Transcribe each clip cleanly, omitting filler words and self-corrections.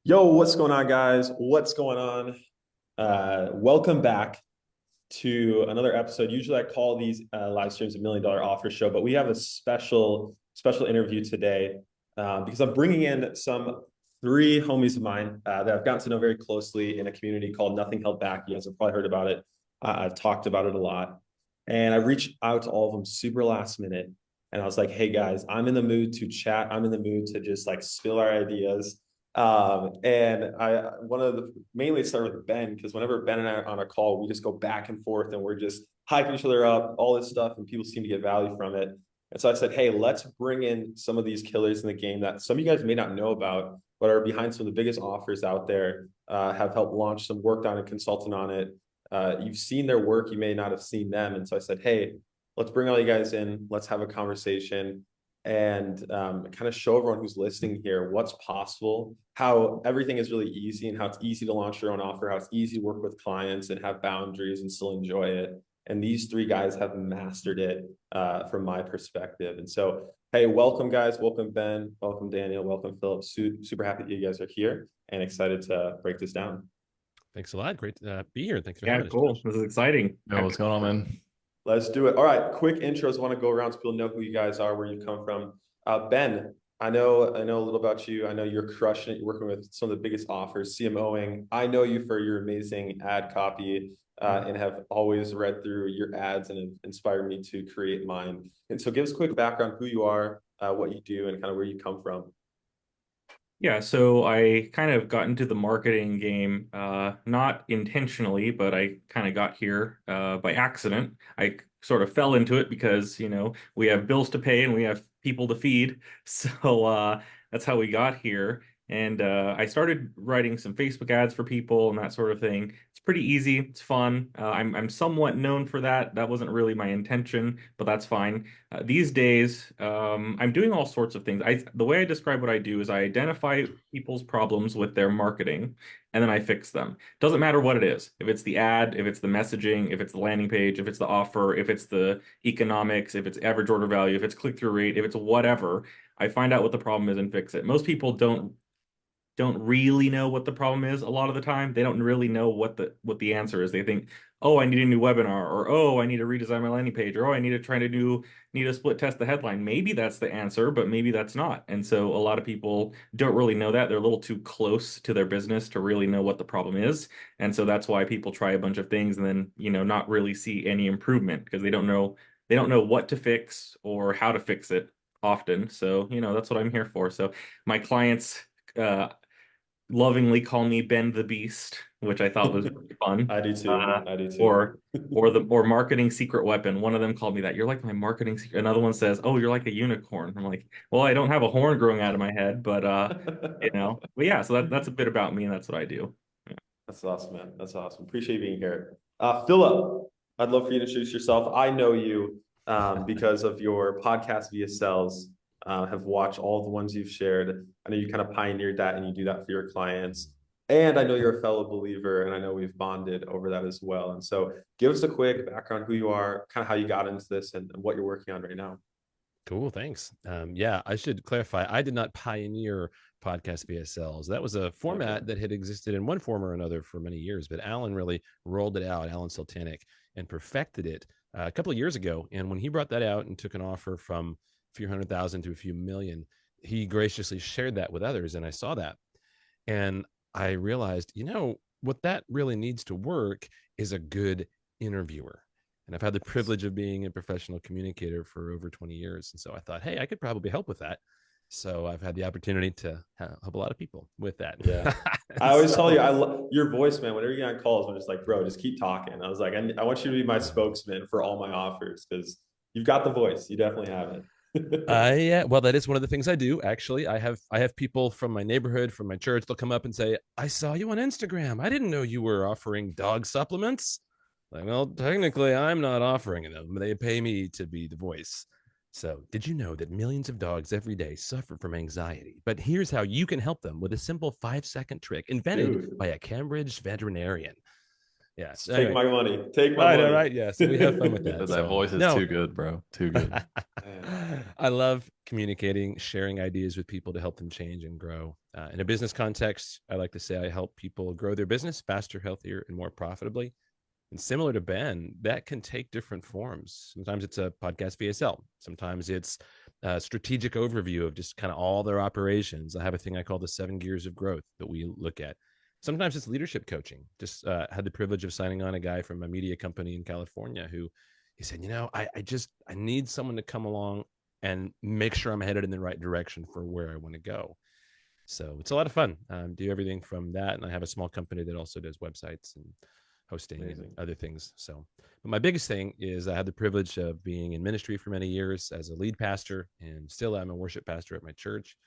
Yo, what's going on, guys? What's going on? Welcome back to another episode. Usually, I call these live streams $1 million offer show, but we have a special interview today because I'm bringing in some three homies of mine that I've gotten to know very closely in a community called Nothing Held Back. You guys have probably heard about it. I've talked about it a lot, and I reached out to all of them super last minute, and I was like, "Hey guys, I'm in the mood to chat. I'm in the mood to just like spill our ideas." And I one of the mainly start with Ben because whenever Ben and I are on a call, we just go back and forth and we're just hyping each other up, all this stuff, and people seem to get value from it. And so I said, hey, let's bring in some of these killers in the game that some of you guys may not know about, but are behind some of the biggest offers out there, have helped launch some, worked on it, consulted on it. You've seen their work, you may not have seen them. And so I said, hey, let's bring all you guys in, let's have a conversation and kind of show everyone who's listening here what's possible, how everything is really easy and how it's easy to launch your own offer, how it's easy to work with clients and have boundaries and still enjoy it. And these three guys have mastered it from my perspective. And so, hey, welcome guys. Welcome Ben. Welcome Daniel. Welcome Philip. Super happy that you guys are here and excited to break this down. Thanks a lot. Great to be here. Thanks for Yeah, having us. cool. This is exciting. Yo, what's going on, man? Let's do it. All right, quick intros. I want to go around so people know who you guys are, where you come from. Ben, I know a little about you. I know you're crushing it. You're working with some of the biggest offers, CMOing. I know you for your amazing ad copy and have always read through your ads and have inspired me to create mine. And so give us a quick background, who you are, what you do, and kind of where you come from. Yeah, so I kind of got into the marketing game, not intentionally, but I kind of got here by accident. I sort of fell into it because, we have bills to pay and we have people to feed. So that's how we got here. And I started writing some Facebook ads for people and that sort of thing. It's pretty easy. It's fun. I'm somewhat known for that. That wasn't really my intention, but that's fine. These days, I'm doing all sorts of things. The way I describe what I do is I identify people's problems with their marketing, and then I fix them. Doesn't matter what it is. If it's the ad, if it's the messaging, if it's the landing page, if it's the offer, if it's the economics, if it's average order value, if it's click-through rate, if it's whatever, I find out what the problem is and fix it. Most people don't really know what the problem is a lot of the time. They don't really know what the answer is. They think, oh, I need a new webinar, or oh, I need to redesign my landing page, or oh, I need to split test the headline. Maybe that's the answer, but maybe that's not. And so a lot of people don't really know that. They're a little too close to their business to really know what the problem is. And so that's why people try a bunch of things and then, not really see any improvement because they don't know what to fix or how to fix it often. So, that's what I'm here for. So my clients uh, lovingly call me Ben the Beast, which I thought was really fun. I do too. I do too. Or marketing secret weapon. One of them called me that. You're like my marketing secret. Another one says, "Oh, you're like a unicorn." I'm like, well, I don't have a horn growing out of my head, but But yeah, so that's a bit about me, and that's what I do. That's awesome, man. That's awesome. Appreciate you being here. Philip, I'd love for you to introduce yourself. I know you because of your podcast via sales. Have watched all the ones you've shared. I know you kind of pioneered that and you do that for your clients. And I know you're a fellow believer and I know we've bonded over that as well. And so give us a quick background, who you are, kind of how you got into this and what you're working on right now. Cool. Thanks. Yeah, I should clarify. I did not pioneer podcast VSLs. That was a format that had existed in one form or another for many years, but Alan really rolled it out, Alan Sultanic, and perfected it a couple of years ago. And when he brought that out and took an offer from a few 100,000 to a few million, he graciously shared that with others. And I saw that. And I realized, what that really needs to work is a good interviewer. And I've had the privilege of being a professional communicator for over 20 years. And so I thought, hey, I could probably help with that. So I've had the opportunity to help a lot of people with that. Yeah. I always tell you, I love your voice, man. Whenever you get on calls, I'm just like, bro, just keep talking. I was like, I want you to be my spokesman for all my offers because you've got the voice. You definitely have it. Yeah, well, that is one of the things I do. Actually, I have people from my neighborhood, from my church. They'll come up and say, "I saw you on Instagram. I didn't know you were offering dog supplements." Like, well, technically, I'm not offering them. They pay me to be the voice. So, did you know that millions of dogs every day suffer from anxiety? But here's how you can help them with a simple 5-second trick invented by a Cambridge veterinarian. Yes. Take anyway. My money. Take my money. All right. Yes. We have fun with that. That voice is too good, bro. Too good. I love communicating, sharing ideas with people to help them change and grow. In a business context, I like to say I help people grow their business faster, healthier, and more profitably. And similar to Ben, that can take different forms. Sometimes it's a podcast VSL. Sometimes it's a strategic overview of just kind of all their operations. I have a thing I call the 7 gears of growth that we look at. Sometimes it's leadership coaching. Just had the privilege of signing on a guy from a media company in California who he said, I need someone to come along and make sure I'm headed in the right direction for where I want to go. So it's a lot of fun. Do everything from that. And I have a small company that also does websites and hosting and other things. So, but my biggest thing is I had the privilege of being in ministry for many years as a lead pastor, and still I'm a worship pastor at my church.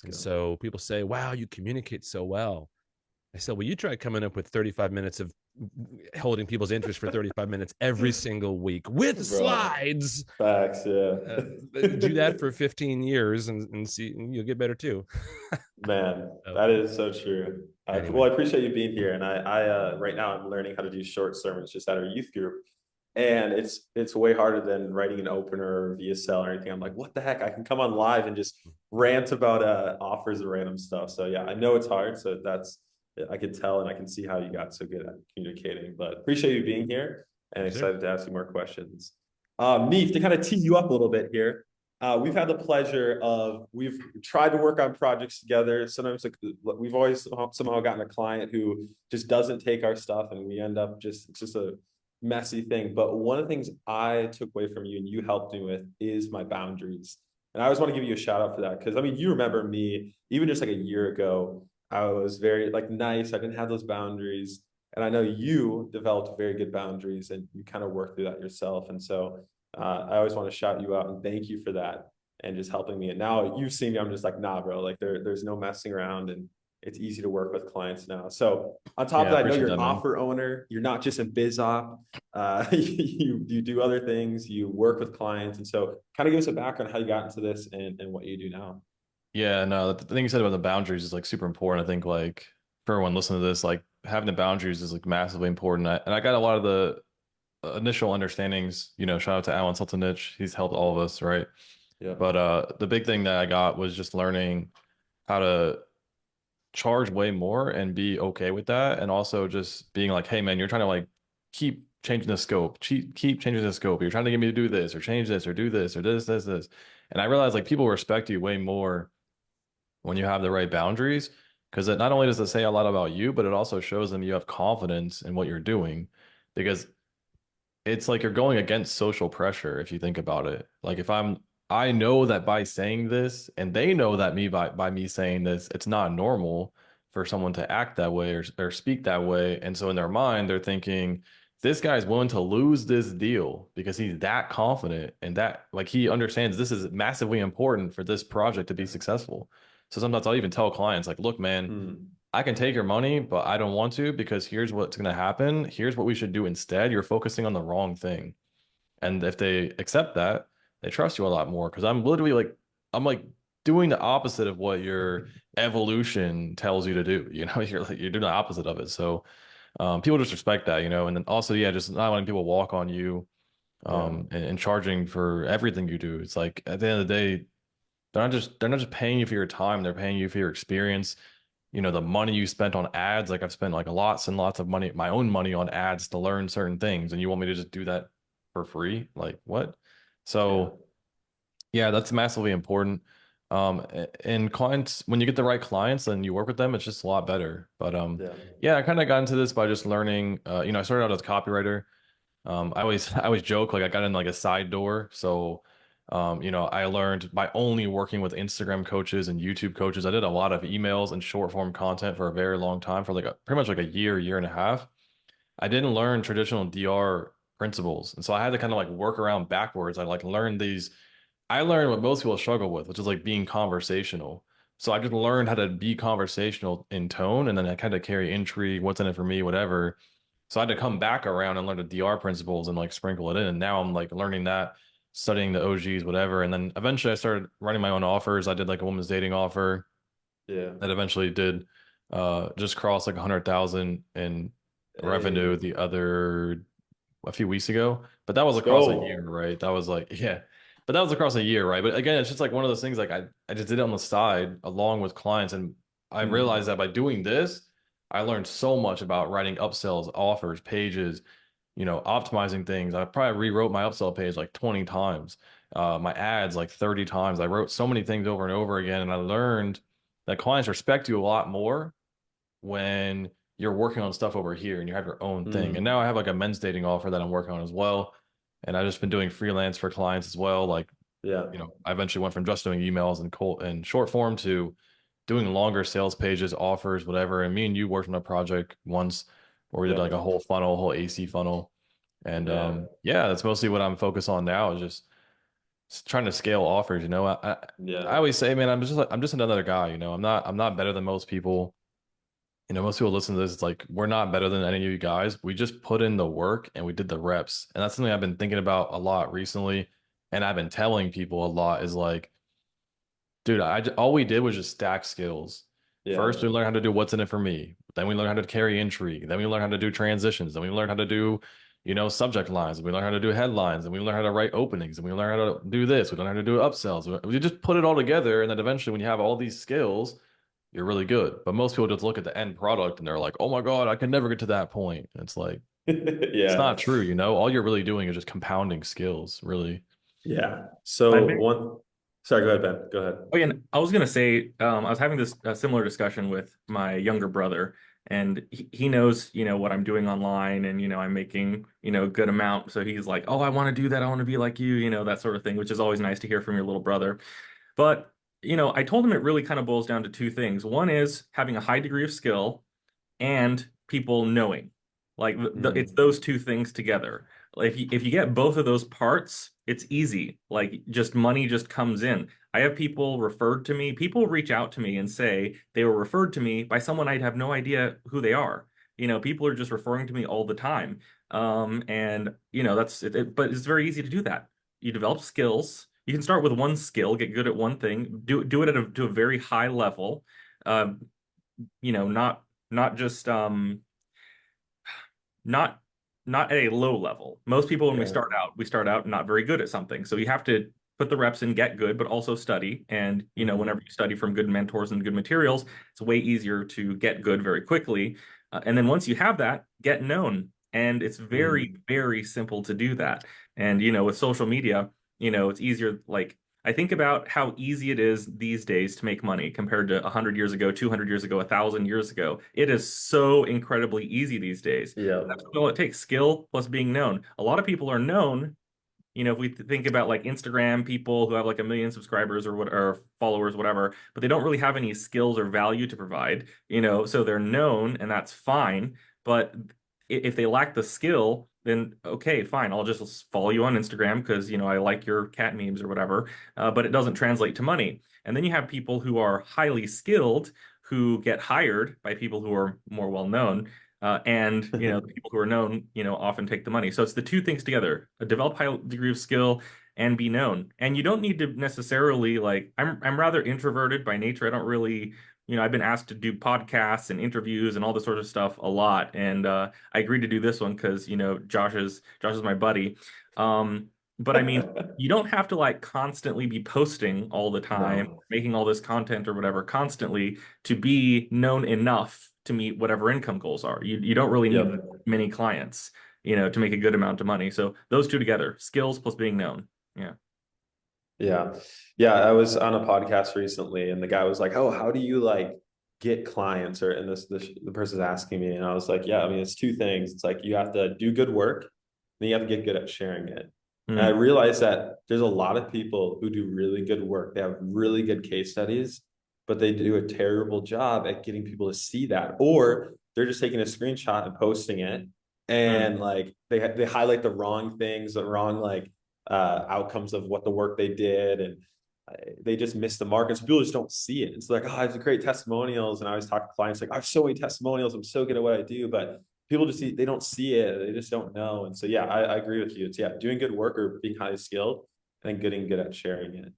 And so people say, wow, you communicate so well. I said, well, you try coming up with 35 minutes of holding people's interest for 35 minutes every single week with slides. Facts, yeah. Do that for 15 years and see, and you'll get better too. Man, that is so true. Anyway. Well, I appreciate you being here. And I right now I'm learning how to do short sermons just at our youth group. And it's way harder than writing an opener or VSL or anything. I'm like, what the heck? I can come on live and just rant about offers and random stuff. So yeah, I know it's hard. So I could tell and I can see how you got so good at communicating. But appreciate you being here and excited to ask you more questions. Neef, to kind of tee you up a little bit here. We've had the pleasure of, we've tried to work on projects together. Sometimes we've always somehow gotten a client who just doesn't take our stuff and we end up it's just a messy thing. But one of the things I took away from you and you helped me with is my boundaries. And I always want to give you a shout out for that. Cause I mean, you remember me, even just like a year ago, I was very nice. I didn't have those boundaries. And I know you developed very good boundaries and you kind of worked through that yourself. And so I always want to shout you out and thank you for that and just helping me. And now you've seen me, I'm just like, nah, bro, like there's no messing around and it's easy to work with clients now. So on top of that, I know you're an offer owner. You're not just a biz op. You do other things, you work with clients. And so kind of give us a background on how you got into this and what you do now. Yeah, no, the thing you said about the boundaries is super important. I think for everyone listening to this, having the boundaries is massively important. And I got a lot of the initial understandings, shout out to Alan Sultanich. He's helped all of us, right? Yeah. But the big thing that I got was just learning how to charge way more and be okay with that. And also just being like, hey man, you're trying to keep changing the scope, keep changing the scope. You're trying to get me to do this or change this or do this or this. And I realized people respect you way more when you have the right boundaries, because it not only does it say a lot about you, but it also shows them you have confidence in what you're doing, because it's you're going against social pressure. If you think about it, I know that by saying this, and they know that by me saying this, it's not normal for someone to act that way or speak that way. And so in their mind, they're thinking, this guy's willing to lose this deal because he's that confident and that he understands this is massively important for this project to be successful. So sometimes I'll even tell clients look, man, I can take your money, but I don't want to, because here's what's going to happen. Here's what we should do instead. You're focusing on the wrong thing. And if they accept that, they trust you a lot more, because I'm literally I'm doing the opposite of what your evolution tells you to do. You're doing the opposite of it. So people just respect that, and then also, just not letting people walk on you and charging for everything you do. It's at the end of the day, they're not just paying you for your time, they're paying you for your experience. The money you spent on ads, I've spent lots and lots of money, my own money on ads to learn certain things, and you want me to just do that for free? What? So yeah, that's massively important. And clients, when you get the right clients and you work with them, it's just a lot better. But I kind of got into this by just learning. I started out as a copywriter. I always joke I got in a side door. So I learned by only working with Instagram coaches and YouTube coaches. I did a lot of emails and short form content for a very long time, for pretty much a year and a half. I didn't learn traditional DR principles. And so I had to kind of work around backwards. I learned these. I learned what most people struggle with, which is being conversational. So I just learned how to be conversational in tone, and then I kind of carry intrigue, what's in it for me, whatever. So I had to come back around and learn the DR principles and sprinkle it in. And now I'm learning that, studying the OGs, whatever. And then eventually I started running my own offers. I did a women's dating offer. Yeah. That eventually did just cross 100,000 in revenue a few weeks ago. But that was across a year, right? That was but but that was across a year, right? But again, it's just like one of those things, like I just did it on the side along with clients. And I realized that by doing this, I learned so much about writing upsells, offers, pages, optimizing things. I probably rewrote my upsell page like 20 times, my ads like 30 times. I wrote so many things over and over again. And I learned that clients respect you a lot more when you're working on stuff over here and you have your own thing. And now I have like a men's dating offer that I'm working on as well. And I've just been doing freelance for clients as well. Like, Yeah. I eventually went from just doing emails and short form to doing longer sales pages, offers, whatever. And me and you worked on a project once where we did Yeah. like a whole funnel, a whole AC funnel. And Yeah. that's mostly what I'm focused on now, is just trying to scale offers. I Yeah. always say, man, I'm just another guy. I'm not better than most people. Most people listen to this. It's like, we're not better than any of you guys. We just put in the work and we did the reps. And that's something I've been thinking about a lot recently. And I've been telling people a lot is like, dude, all we did was just stack skills. Yeah. First, we learned how to do what's in it for me. Then we learned how to carry intrigue. Then we learned how to do transitions. Then we learned how to do, subject lines. We learned how to do headlines. And we learned how to write openings. And we learned how to do this. We learned how to do upsells. We just put it all together. And then eventually, when you have all these skills, you're really good. But most people just look at the end product and they're like, oh my God, I can never get to that point. And it's like, it's Yeah. not true. All you're really doing is just compounding skills, really. Yeah. So sorry, go ahead, Ben. Go ahead. Oh, yeah, and I was gonna say, I was having this similar discussion with my younger brother, and he knows, what I'm doing online, and I'm making, a good amount. So he's like, "Oh, I want to do that. I want to be like you," that sort of thing, which is always nice to hear from your little brother. But I told him it really kind of boils down to two things. One is having a high degree of skill, and people knowing. Like it's those two things together. Like if you get both of those parts, it's easy. Like just money just comes in. I have people referred to me. People reach out to me and say they were referred to me by someone I'd have no idea who they are. People are just referring to me all the time. And that's it, but it's very easy to do that. You develop skills. You can start with one skill, get good at one thing, do it to a very high level. Not just not at a low level. Most people when we start out not very good at something. So you have to put the reps in, get good, but also study. And whenever you study from good mentors and good materials, it's way easier to get good very quickly. And then once you have that, get known. And it's very, very simple to do that. And with social media, it's easier. Like I think about how easy it is these days to make money compared to 100 years ago, 200 years ago, 1,000 years ago. It is so incredibly easy these days. Yeah. That's all it takes, skill plus being known. A lot of people are known. If we think about like Instagram people who have like 1 million subscribers or followers, whatever, but they don't really have any skills or value to provide, so they're known and that's fine. But if they lack the skill, then okay, fine, I'll just follow you on Instagram because I like your cat memes or whatever, but it doesn't translate to money. And then you have people who are highly skilled who get hired by people who are more well known, and the people who are known often take the money. So it's the two things together: develop high degree of skill and be known. And you don't need to necessarily like I'm rather introverted by nature. I don't really I've been asked to do podcasts and interviews and all this sort of stuff a lot. And I agreed to do this one because, Josh is my buddy. But I mean, you don't have to like constantly be posting all the time, making all this content or whatever constantly to be known enough to meet whatever income goals are. You don't really need many clients, to make a good amount of money. So those two together, skills plus being known. Yeah. Yeah. Yeah. I was on a podcast recently and the guy was like, oh, how do you like get clients? And the person's asking me. And I was like, yeah, I mean, it's two things. It's like, you have to do good work, then you have to get good at sharing it. And I realized that there's a lot of people who do really good work. They have really good case studies, but they do a terrible job at getting people to see that, or they're just taking a screenshot and posting it. And like, they highlight the wrong things, the wrong, like, outcomes of what the work they did, and they just miss the mark, and so people just don't see it. It's like, oh, I have great testimonials, and I always talk to clients like, I have so many testimonials, I'm so good at what I do, but people just they don't see it, they just don't know. And so yeah, I agree with you. It's doing good work or being highly skilled and getting good at sharing it.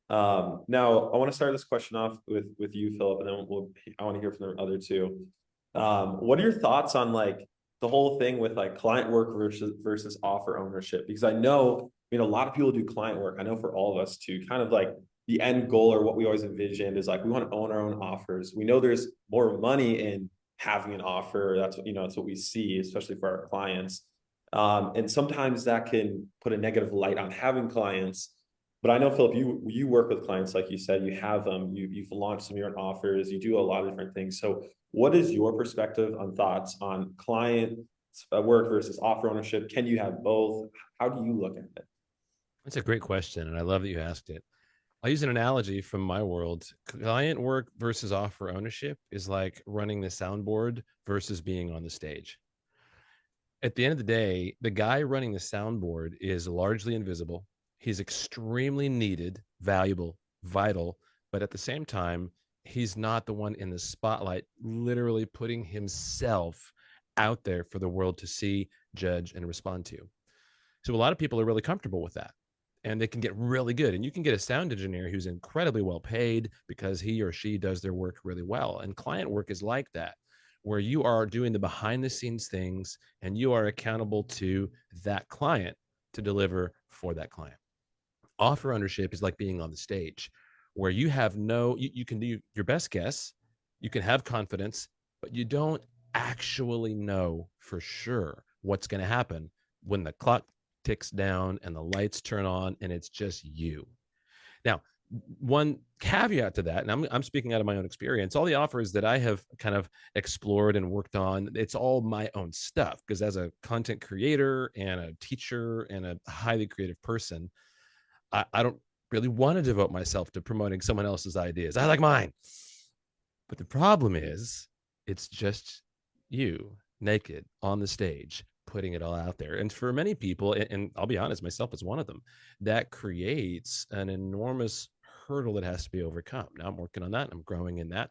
Now I want to start this question off with you, Philip, and then I want to hear from the other two. What are your thoughts on like the whole thing with like client work versus offer ownership? Because I know mean, a lot of people do client work. I know for all of us too, kind of like the end goal or what we always envisioned is like, we want to own our own offers. We know there's more money in having an offer. That's what, that's what we see, especially for our clients. And sometimes that can put a negative light on having clients. But I know, Philip, you work with clients, like you said, you have them, you've launched some of your own offers, you do a lot of different things. So what is your perspective on thoughts on client work versus offer ownership? Can you have both? How do you look at it? That's a great question, and I love that you asked it. I'll use an analogy from my world. Client work versus offer ownership is like running the soundboard versus being on the stage. At the end of the day, the guy running the soundboard is largely invisible. He's extremely needed, valuable, vital, but at the same time, he's not the one in the spotlight, literally putting himself out there for the world to see, judge, and respond to. So a lot of people are really comfortable with that, and they can get really good. And you can get a sound engineer who's incredibly well paid because he or she does their work really well. And client work is like that, where you are doing the behind the scenes things and you are accountable to that client to deliver for that client. Offer ownership is like being on the stage, where you have you can do your best guess, you can have confidence, but you don't actually know for sure what's going to happen when the clock ticks down and the lights turn on and it's just you. Now, one caveat to that, and I'm speaking out of my own experience, all the offers that I have kind of explored and worked on, it's all my own stuff, because as a content creator and a teacher and a highly creative person, I don't really want to devote myself to promoting someone else's ideas. I like mine. But the problem is, it's just you naked on the stage, putting it all out there. And for many people, and I'll be honest, myself as one of them, that creates an enormous hurdle that has to be overcome. Now I'm working on that. I'm growing in that.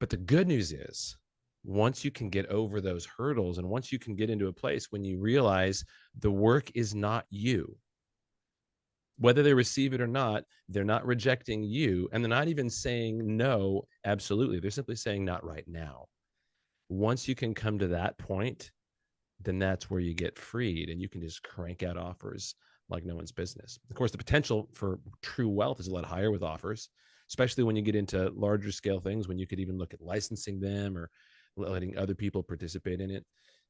But the good news is, once you can get over those hurdles and once you can get into a place when you realize the work is not you, whether they receive it or not, they're not rejecting you, and they're not even saying no, absolutely. They're simply saying not right now. Once you can come to that point, then that's where you get freed and you can just crank out offers like no one's business. Of course, the potential for true wealth is a lot higher with offers, especially when you get into larger scale things, when you could even look at licensing them or letting other people participate in it.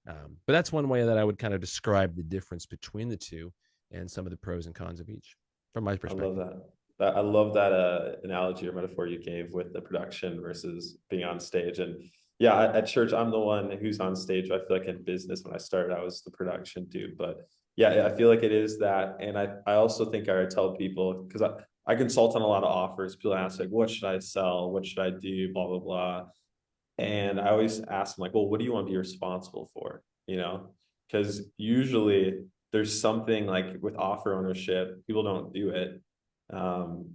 But that's one way that I would kind of describe the difference between the two and some of the pros and cons of each from my perspective. I love that. I love that analogy or metaphor you gave with the production versus being on stage. And yeah, at church, I'm the one who's on stage. I feel like in business, when I started, I was the production dude. But yeah, I feel like it is that. And I also think I tell people, because I consult on a lot of offers. People ask like, what should I sell? What should I do? Blah, blah, blah. And I always ask them like, well, what do you want to be responsible for? Because usually there's something like with offer ownership, people don't do it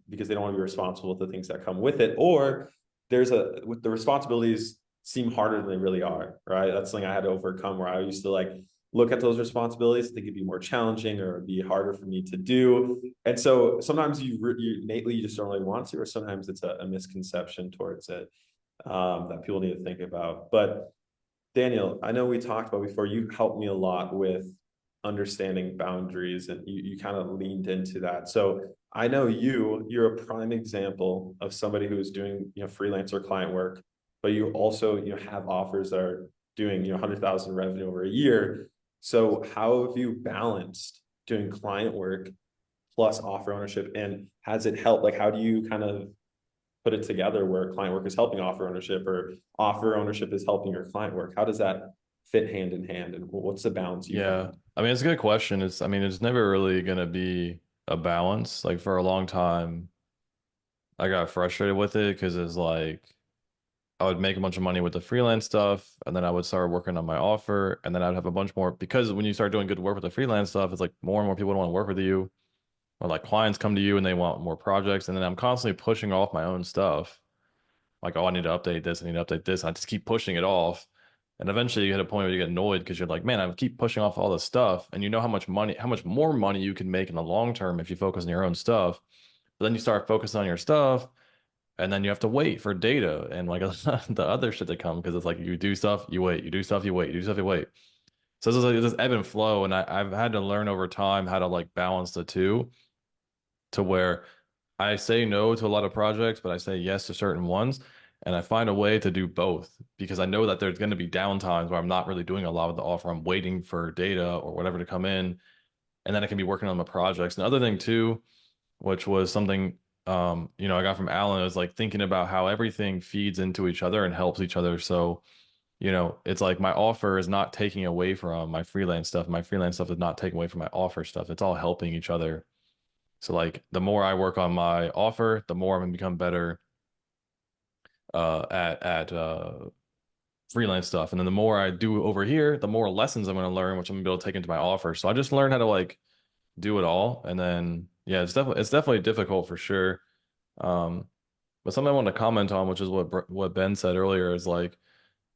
because they don't want to be responsible for the things that come with it. Or with the responsibilities seem harder than they really are, right? That's something I had to overcome, where I used to like look at those responsibilities, think it'd be more challenging or it'd be harder for me to do. And so sometimes you innately you just don't really want to, or sometimes it's a misconception towards it that people need to think about. But Daniel, I know we talked about before, you helped me a lot with understanding boundaries, and you kind of leaned into that. So I know you're a prime example of somebody who's doing freelancer client work, but you also have offers that are doing 100,000 revenue over a year. So how have you balanced doing client work plus offer ownership, and has it helped? Like, how do you kind of put it together where client work is helping offer ownership, or offer ownership is helping your client work? How does that fit hand in hand, and what's the balance you Yeah, find? I mean, it's a good question. It's never really gonna be a balance. Like for a long time, I got frustrated with it because it's like I would make a bunch of money with the freelance stuff, and then I would start working on my offer, and then I'd have a bunch more, because when you start doing good work with the freelance stuff, it's like more and more people want to work with you, or like clients come to you and they want more projects, and then I'm constantly pushing off my own stuff. Like, oh, I need to update this, I need to update this. I just keep pushing it off. And eventually you hit a point where you get annoyed because you're like, man, I keep pushing off all this stuff. And you know how much more money you can make in the long term if you focus on your own stuff. But then you start focusing on your stuff, and then you have to wait for data and like the other shit to come, because it's like you do stuff, you wait, you do stuff, you wait, you do stuff, you wait. So it's like this ebb and flow, and I've had to learn over time how to like balance the two to where I say no to a lot of projects, but I say yes to certain ones. And I find a way to do both because I know that there's going to be downtimes where I'm not really doing a lot with the offer. I'm waiting for data or whatever to come in, and then I can be working on my projects. And the other thing too, which was something I got from Alan, is like thinking about how everything feeds into each other and helps each other. So, it's like my offer is not taking away from my freelance stuff. My freelance stuff is not taking away from my offer stuff. It's all helping each other. So like the more I work on my offer, the more I'm gonna become better at freelance stuff. And then the more I do over here, the more lessons I'm gonna learn, which I'm gonna be able to take into my offer. So I just learned how to like do it all. And then yeah, it's definitely difficult for sure. But something I want to comment on, which is what Ben said earlier, is like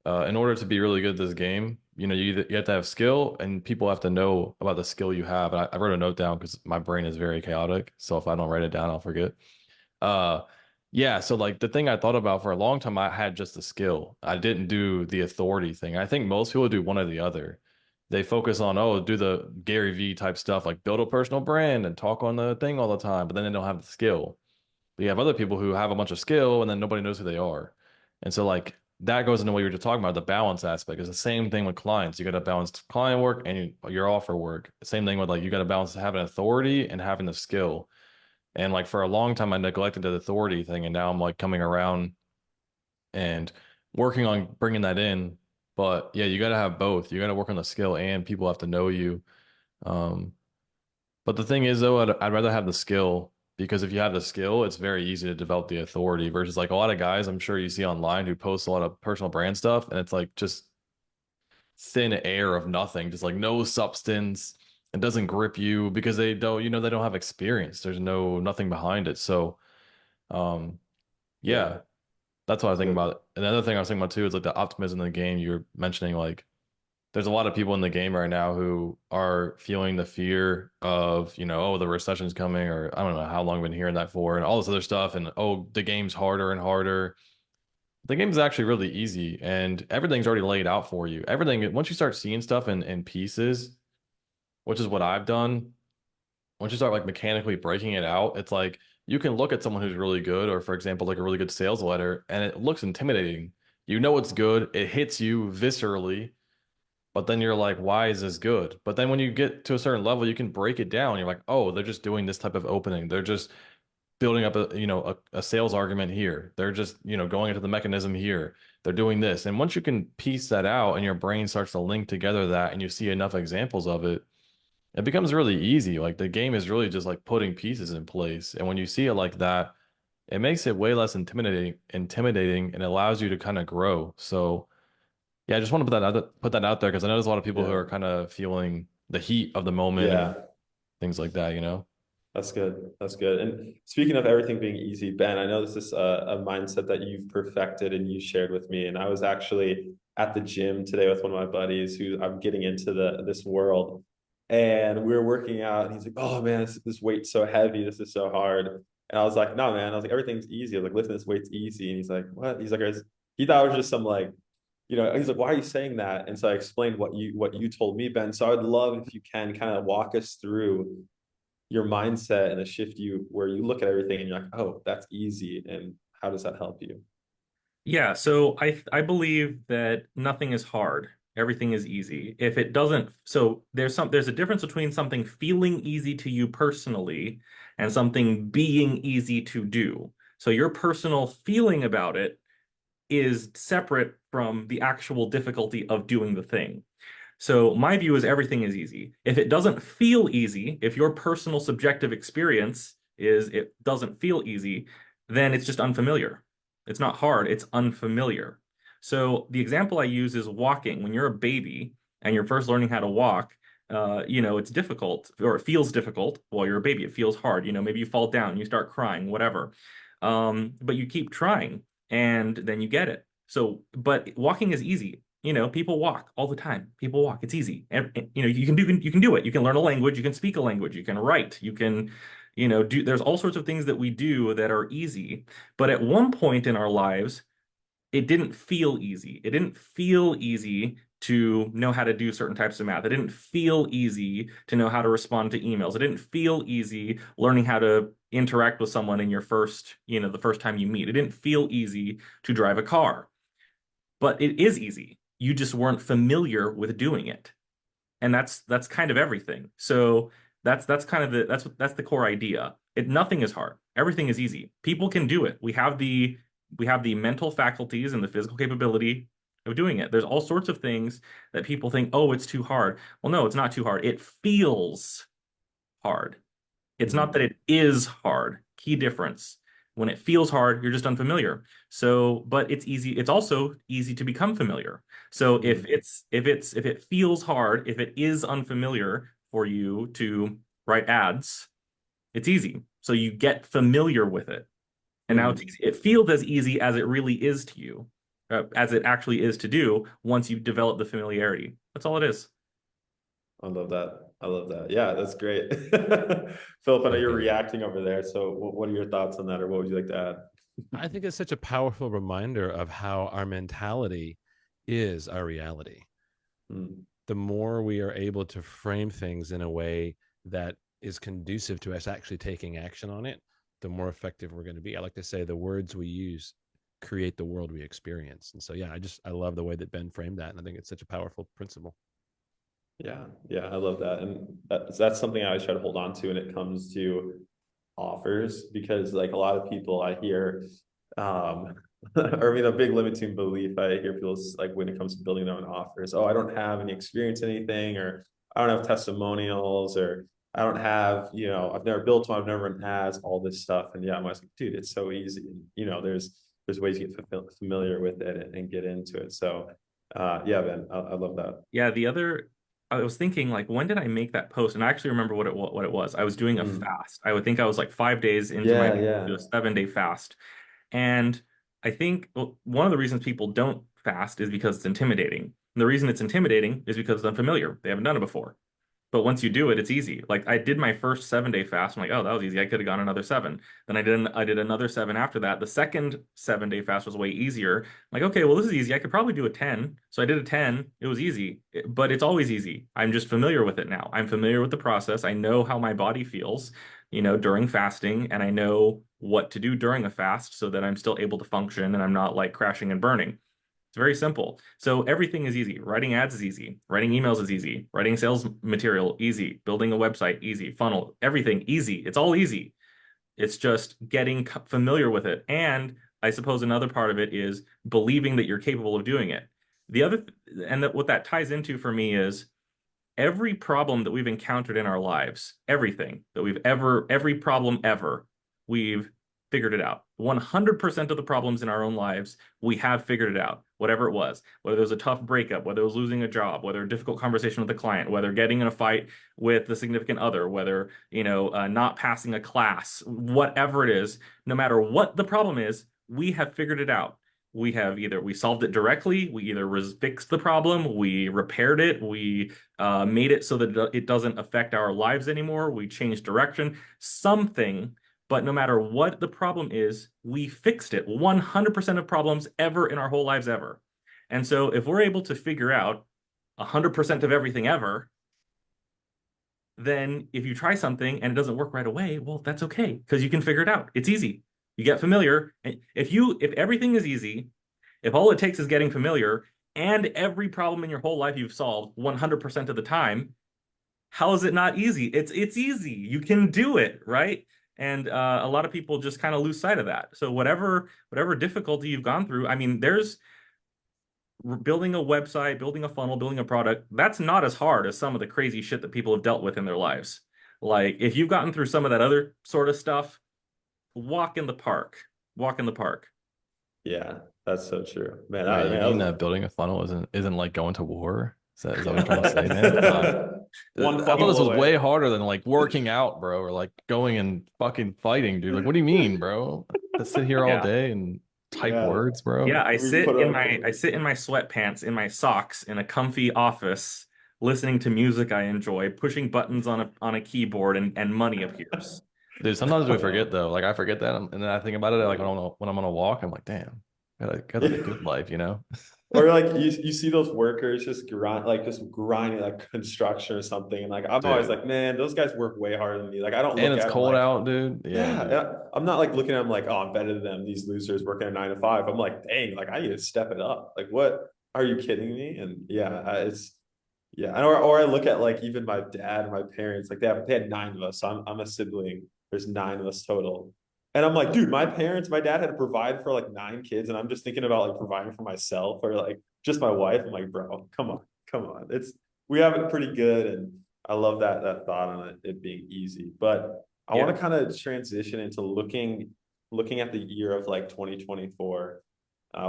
in order to be really good at this game, you have to have skill, and people have to know about the skill you have. And I wrote a note down because my brain is very chaotic, so if I don't write it down, I'll forget. Uh, yeah. So like the thing I thought about for a long time, I had just the skill. I didn't do the authority thing. I think most people do one or the other. They focus on, oh, do the Gary V type stuff, like build a personal brand and talk on the thing all the time, but then they don't have the skill. But you have other people who have a bunch of skill and then nobody knows who they are. And so like that goes into what you were just talking about, the balance aspect. It's the same thing with clients. You got to balance client work and your offer work. Same thing with like you got to balance having authority and having the skill. And like for a long time I neglected the authority thing, and now I'm like coming around and working on bringing that in. But yeah, you got to have both. You got to work on the skill and people have to know you. Um, but the thing is, though, I'd rather have the skill because if you have the skill, it's very easy to develop the authority versus like a lot of guys I'm sure you see online who post a lot of personal brand stuff and it's like just thin air of nothing, just like no substance. It doesn't grip you because they don't have experience. There's nothing behind it. So, um, yeah, that's what I was thinking about. Another thing I was thinking about too is like the optimism in the game. You were mentioning like there's a lot of people in the game right now who are feeling the fear of, oh, the recession's coming, or I don't know how long we've been hearing that for, and all this other stuff. And oh, the game's harder and harder. The game's actually really easy, and everything's already laid out for you. Everything, once you start seeing stuff in pieces, which is what I've done, once you start like mechanically breaking it out, it's like you can look at someone who's really good, or for example, like a really good sales letter, and it looks intimidating. You know it's good, it hits you viscerally, but then you're like, why is this good? But then when you get to a certain level, you can break it down. You're like, oh, they're just doing this type of opening. They're just building up a sales argument here. They're just, going into the mechanism here. They're doing this. And once you can piece that out and your brain starts to link together that and you see enough examples of it, it becomes really easy. Like the game is really just like putting pieces in place. And when you see it like that, it makes it way less intimidating and allows you to kind of grow. So yeah, I just want to put that out there because I know there's a lot of people who Yeah. are kind of feeling the heat of the moment Yeah. and things like that. That's good. That's good. And speaking of everything being easy, Ben, I know this is a mindset that you've perfected and you shared with me. And I was actually at the gym today with one of my buddies who I'm getting into this world. And we were working out and he's like, oh man, this weight's so heavy. This is so hard. And I was like, no, man. I was like, everything's easy. I was like, lifting this weight's easy. And he's like, what? He's like, he thought it was just some like, he's like, why are you saying that? And so I explained what you told me, Ben. So I would love if you can kind of walk us through your mindset and the shift where you look at everything and you're like, oh, that's easy. And how does that help you? Yeah, so I believe that nothing is hard. Everything is easy. If it doesn't, so there's a difference between something feeling easy to you personally and something being easy to do. So your personal feeling about it is separate from the actual difficulty of doing the thing. So my view is everything is easy. If it doesn't feel easy, if your personal subjective experience is it doesn't feel easy, then it's just unfamiliar. It's not hard, it's unfamiliar. So the example I use is walking. When you're a baby and you're first learning how to walk, it's difficult or it feels difficult while you're a baby. It feels hard. Maybe you fall down, you start crying, whatever. But you keep trying and then you get it. So, but walking is easy. People walk all the time. People walk. It's easy. And, you can do it. You can learn a language. You can speak a language. You can write. You can, there's all sorts of things that we do that are easy. But at one point in our lives, it didn't feel easy. It didn't feel easy to know how to do certain types of math. It didn't feel easy to know how to respond to emails. It didn't feel easy learning how to interact with someone in your first, the first time you meet. It didn't feel easy to drive a car, but it is easy. You just weren't familiar with doing it. And that's kind of everything. So that's kind of that's the core idea. Nothing is hard. Everything is easy. People can do it. We have the mental faculties and the physical capability of doing it. There's all sorts of things that people think, oh, it's too hard. Well, no, it's not too hard. It feels hard. It's not that it is hard. Key difference. When it feels hard, you're just unfamiliar. So, but it's easy. It's also easy to become familiar. So if it feels hard, if it is unfamiliar for you to write ads, it's easy. So you get familiar with it. And now it's easy. It feels as easy as it really is to you, as it actually is to do once you develop the familiarity. That's all it is. I love that. I love that. Yeah, that's great. Philip, I know you're reacting over there. So what are your thoughts on that, or what would you like to add? I think it's such a powerful reminder of how our mentality is our reality. The more we are able to frame things in a way that is conducive to us actually taking action on it, the more effective we're going to be. I like to say the words we use create the world we experience. And so, yeah, I love the way that Ben framed that. And I think it's such a powerful principle. Yeah, I love that. And that's something I always try to hold on to when it comes to offers, because like a lot of people I hear, or a big limiting belief I hear people like when it comes to building their own offers, oh, I don't have any experience in anything, or I don't have testimonials, or I don't have, I've never built one, I've never run ads, all this stuff. And yeah, I'm like, dude, it's so easy. There's ways to get familiar with it and get into it. So yeah, Ben, I love that. Yeah, I was thinking, like, when did I make that post? And I actually remember what it was. I was doing a fast. I would think I was like 5 days into my do a 7-day fast. And I think one of the reasons people don't fast is because it's intimidating. And the reason it's intimidating is because it's unfamiliar. They haven't done it before. But once you do it, it's easy. Like I did my first 7-day fast. I'm like, oh, that was easy. I could have gone another 7. Then I did another 7 after that. The second 7-day fast was way easier. I'm like, okay, well, this is easy. I could probably do a 10. So I did a 10. It was easy, but it's always easy. I'm just familiar with it now. I'm familiar with the process. I know how my body feels, during fasting, and I know what to do during a fast so that I'm still able to function and I'm not like crashing and burning. It's very simple. So everything is easy. Writing ads is easy. Writing emails is easy. Writing sales material, easy. Building a website, easy. Funnel, everything, easy. It's all easy. It's just getting familiar with it. And I suppose another part of it is believing that you're capable of doing it. What that ties into for me is every problem that we've encountered in our lives, every problem ever, we've figured it out. 100% of the problems in our own lives, we have figured it out, whatever it was, whether it was a tough breakup, whether it was losing a job, whether a difficult conversation with a client, whether getting in a fight with a significant other, whether, not passing a class, whatever it is, no matter what the problem is, we have figured it out. We solved it directly, we either fixed the problem, we repaired it, we made it so that it doesn't affect our lives anymore, we changed direction, something. But no matter what the problem is, we fixed it. 100% of problems ever in our whole lives ever. And so if we're able to figure out 100% of everything ever, then if you try something and it doesn't work right away, well, that's okay, because you can figure it out. It's easy. You get familiar. If everything is easy, if all it takes is getting familiar, and every problem in your whole life you've solved 100% of the time, how is it not easy? It's easy. You can do it, right? And a lot of people just kind of lose sight of that. So whatever difficulty you've gone through, I mean, there's building a website, building a funnel, building a product. That's not as hard as some of the crazy shit that people have dealt with in their lives. Like if you've gotten through some of that other sort of stuff, walk in the park. Walk in the park. Yeah, that's so true, man. You mean that building a funnel isn't like going to war? Is that what you're trying to say, man? I thought this was way harder than like working out, bro, or like going and fucking fighting, dude. Like, what do you mean, bro? To sit here all day and type words, bro. Yeah, I sit in my sweatpants, in my socks, in a comfy office, listening to music I enjoy, pushing buttons on a keyboard, and money appears. Dude, sometimes we forget though. Like I forget that, and then I think about it. Like when I'm on a walk, I'm like, damn, got a good life, Or like you see those workers just grinding like construction or something, and like I'm always Dude. like, man, those guys work way harder than me. Like I don't And look it's at them cold like, out, dude. Yeah, yeah, dude. yeah. I'm not like looking at them like, oh, I'm better than them. These losers working a 9 to 5. I'm like, dang, like I need to step it up. Like, what? Are you kidding me? And yeah, it's yeah. Or I look at like even my dad and my parents. Like they had 9 of us. So I'm a sibling. There's 9 of us total. And I'm like, dude, my dad had to provide for like 9 kids, and I'm just thinking about like providing for myself or like just my wife. I'm like, bro, come on. We have it pretty good, and I love that thought on it being easy. But I want Yeah. to kind of transition into looking at the year of like 2024,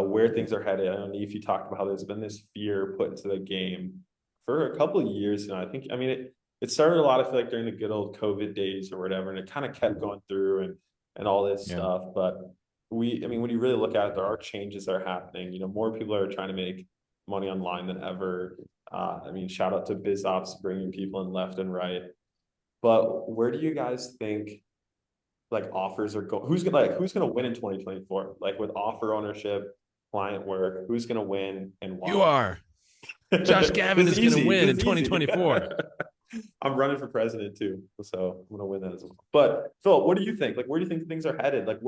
where things are headed. I don't know if you talked about how there's been this fear put into the game for a couple of years now. I mean, it started a lot, I feel like, during the good old COVID days or whatever, and it kind of kept going through and all this Yeah. stuff. But I mean, when you really look at it, there are changes that are happening. More people are trying to make money online than ever. I mean, shout out to BizOps bringing people in left and right. But where do you guys think like offers are going? Who's gonna win in 2024? Like with offer ownership, client work, who's gonna win and You why? are. Josh Gavin This is going to easy. win in This easy. 2024. I'm running for president too, so I'm gonna win that as well. But Phil, what do you think? Like, where do you think things are headed? Like,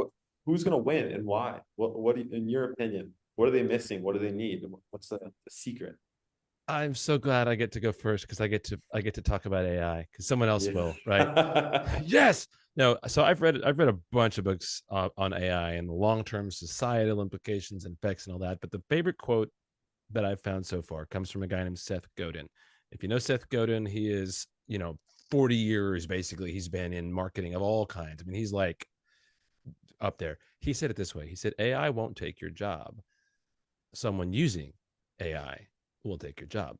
who's gonna win and why? What do you, in your opinion? What are they missing? What do they need? What's the secret? I'm so glad I get to go first because I get to talk about AI because someone else will, right? Yeah. Yes. No. So I've read a bunch of books on AI and the long term societal implications and effects and all that. But the favorite quote that I've found so far comes from a guy named Seth Godin. If you know Seth Godin, he is 40 years basically. He's been in marketing of all kinds. I mean, he's like up there. He said it this way. He said, "AI won't take your job. Someone using AI will take your job."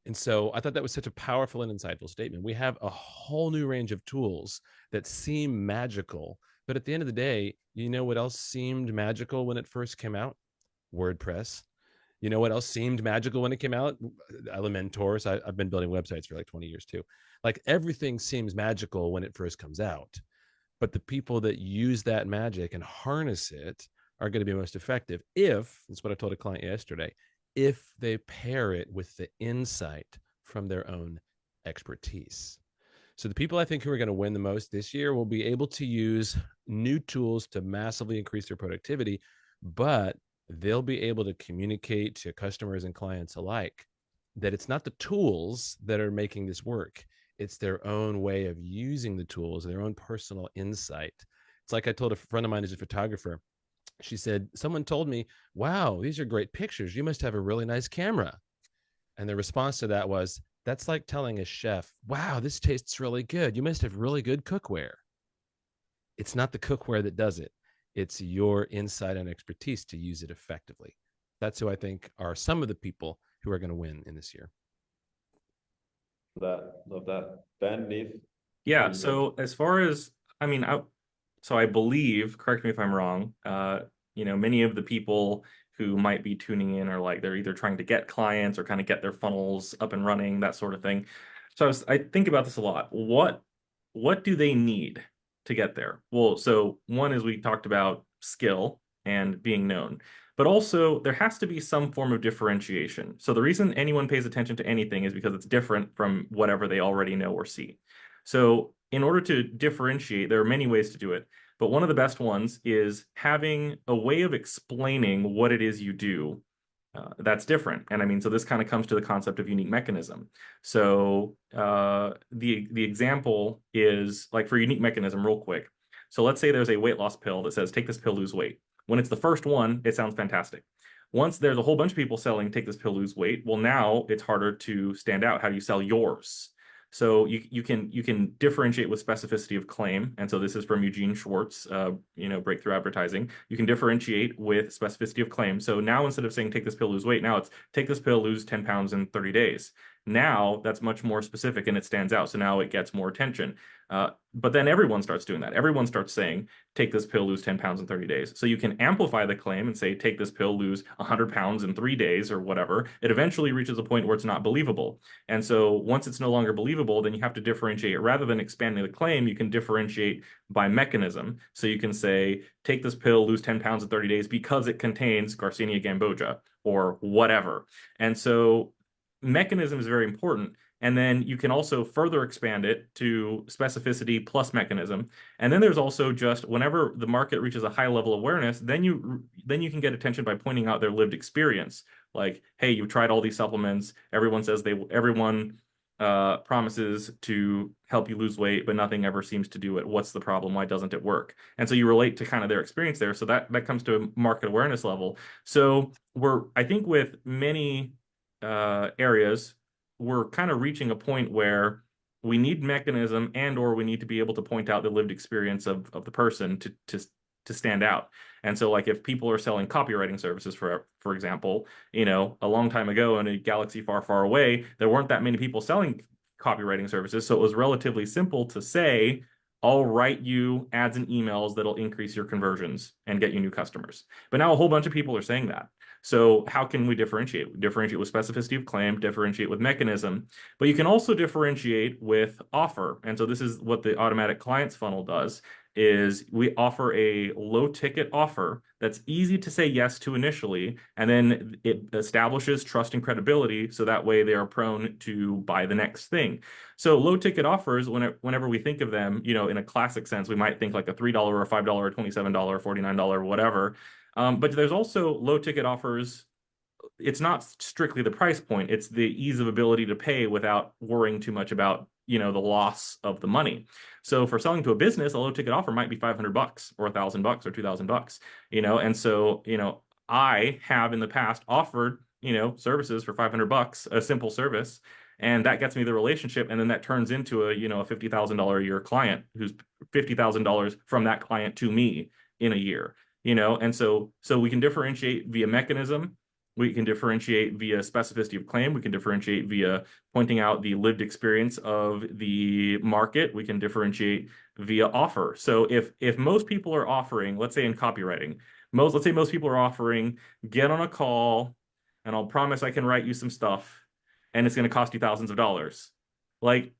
And so I thought that was such a powerful and insightful statement. We have a whole new range of tools that seem magical, but at the end of the day, you know what else seemed magical when it first came out? WordPress. You know what else seemed magical when it came out? Elementors. I've been building websites for like 20 years too. Like everything seems magical when it first comes out, but the people that use that magic and harness it are going to be most effective if, that's what I told a client yesterday, if they pair it with the insight from their own expertise. So the people I think who are going to win the most this year will be able to use new tools to massively increase their productivity, but they'll be able to communicate to customers and clients alike that it's not the tools that are making this work. It's their own way of using the tools, their own personal insight. It's like I told a friend of mine who's a photographer. She said, someone told me, wow, these are great pictures. You must have a really nice camera. And the response to that was, that's like telling a chef, wow, this tastes really good. You must have really good cookware. It's not the cookware that does it. It's your insight and expertise to use it effectively. That's who I think are some of the people who are going to win in this year. Love that. Ben, Neith? Yeah. So as far as, I mean, I believe, correct me if I'm wrong, many of the people who might be tuning in are like, they're either trying to get clients or kind of get their funnels up and running, that sort of thing. So I think about this a lot. What do they need to get there? Well, so one is we talked about skill and being known, but also there has to be some form of differentiation. So the reason anyone pays attention to anything is because it's different from whatever they already know or see. So in order to differentiate, there are many ways to do it, but one of the best ones is having a way of explaining what it is you do that's different. And I mean, so this kind of comes to the concept of unique mechanism. So the example is like for unique mechanism, real quick. So let's say there's a weight loss pill that says, take this pill, lose weight. When it's the first one, it sounds fantastic. Once there's a whole bunch of people selling, take this pill, lose weight. Well, now it's harder to stand out. How do you sell yours? So you can differentiate with specificity of claim. And so this is from Eugene Schwartz, Breakthrough Advertising. You can differentiate with specificity of claim. So now instead of saying take this pill, lose weight, now it's take this pill, lose 10 pounds in 30 days. Now that's much more specific and it stands out. So now it gets more attention. But then everyone starts doing that. Everyone starts saying, take this pill, lose 10 pounds in 30 days. So you can amplify the claim and say, take this pill, lose 100 pounds in 3 days or whatever. It eventually reaches a point where it's not believable. And so once it's no longer believable, then you have to differentiate. Rather than expanding the claim, you can differentiate by mechanism. So you can say, take this pill, lose 10 pounds in 30 days because it contains Garcinia cambogia or whatever. And so mechanism is very important. And then you can also further expand it to specificity plus mechanism. And then there's also just whenever the market reaches a high level of awareness, then you can get attention by pointing out their lived experience. Like, hey, you've tried all these supplements. Everyone says everyone promises to help you lose weight, but nothing ever seems to do it. What's the problem? Why doesn't it work? And so you relate to kind of their experience there. So that comes to a market awareness level. So I think with many areas, we're kind of reaching a point where we need mechanism or we need to be able to point out the lived experience of the person to stand out. And so like if people are selling copywriting services, for example, a long time ago in a galaxy far, far away, there weren't that many people selling copywriting services. So it was relatively simple to say, I'll write you ads and emails that'll increase your conversions and get you new customers. But now a whole bunch of people are saying that. So how can we differentiate? We differentiate with specificity of claim, differentiate with mechanism, but you can also differentiate with offer. And so this is what the automatic clients funnel does, is we offer a low ticket offer that's easy to say yes to initially, and then it establishes trust and credibility. So that way they are prone to buy the next thing. So low ticket offers, whenever we think of them, in a classic sense, we might think like a $3 or $5 or $27 or $49, whatever. But there's also low ticket offers. It's not strictly the price point. It's the ease of ability to pay without worrying too much about, the loss of the money. So for selling to a business, a low ticket offer might be $500 or $1,000 or $2,000, and so, I have in the past offered, services for $500, a simple service, and that gets me the relationship. And then that turns into a $50,000 a year client who's $50,000 from that client to me in a year. And so we can differentiate via mechanism. We can differentiate via specificity of claim. We can differentiate via pointing out the lived experience of the market. We can differentiate via offer. So if most people are offering, let's say in copywriting, let's say most people are offering, get on a call and I'll promise I can write you some stuff and it's going to cost you thousands of dollars. Like,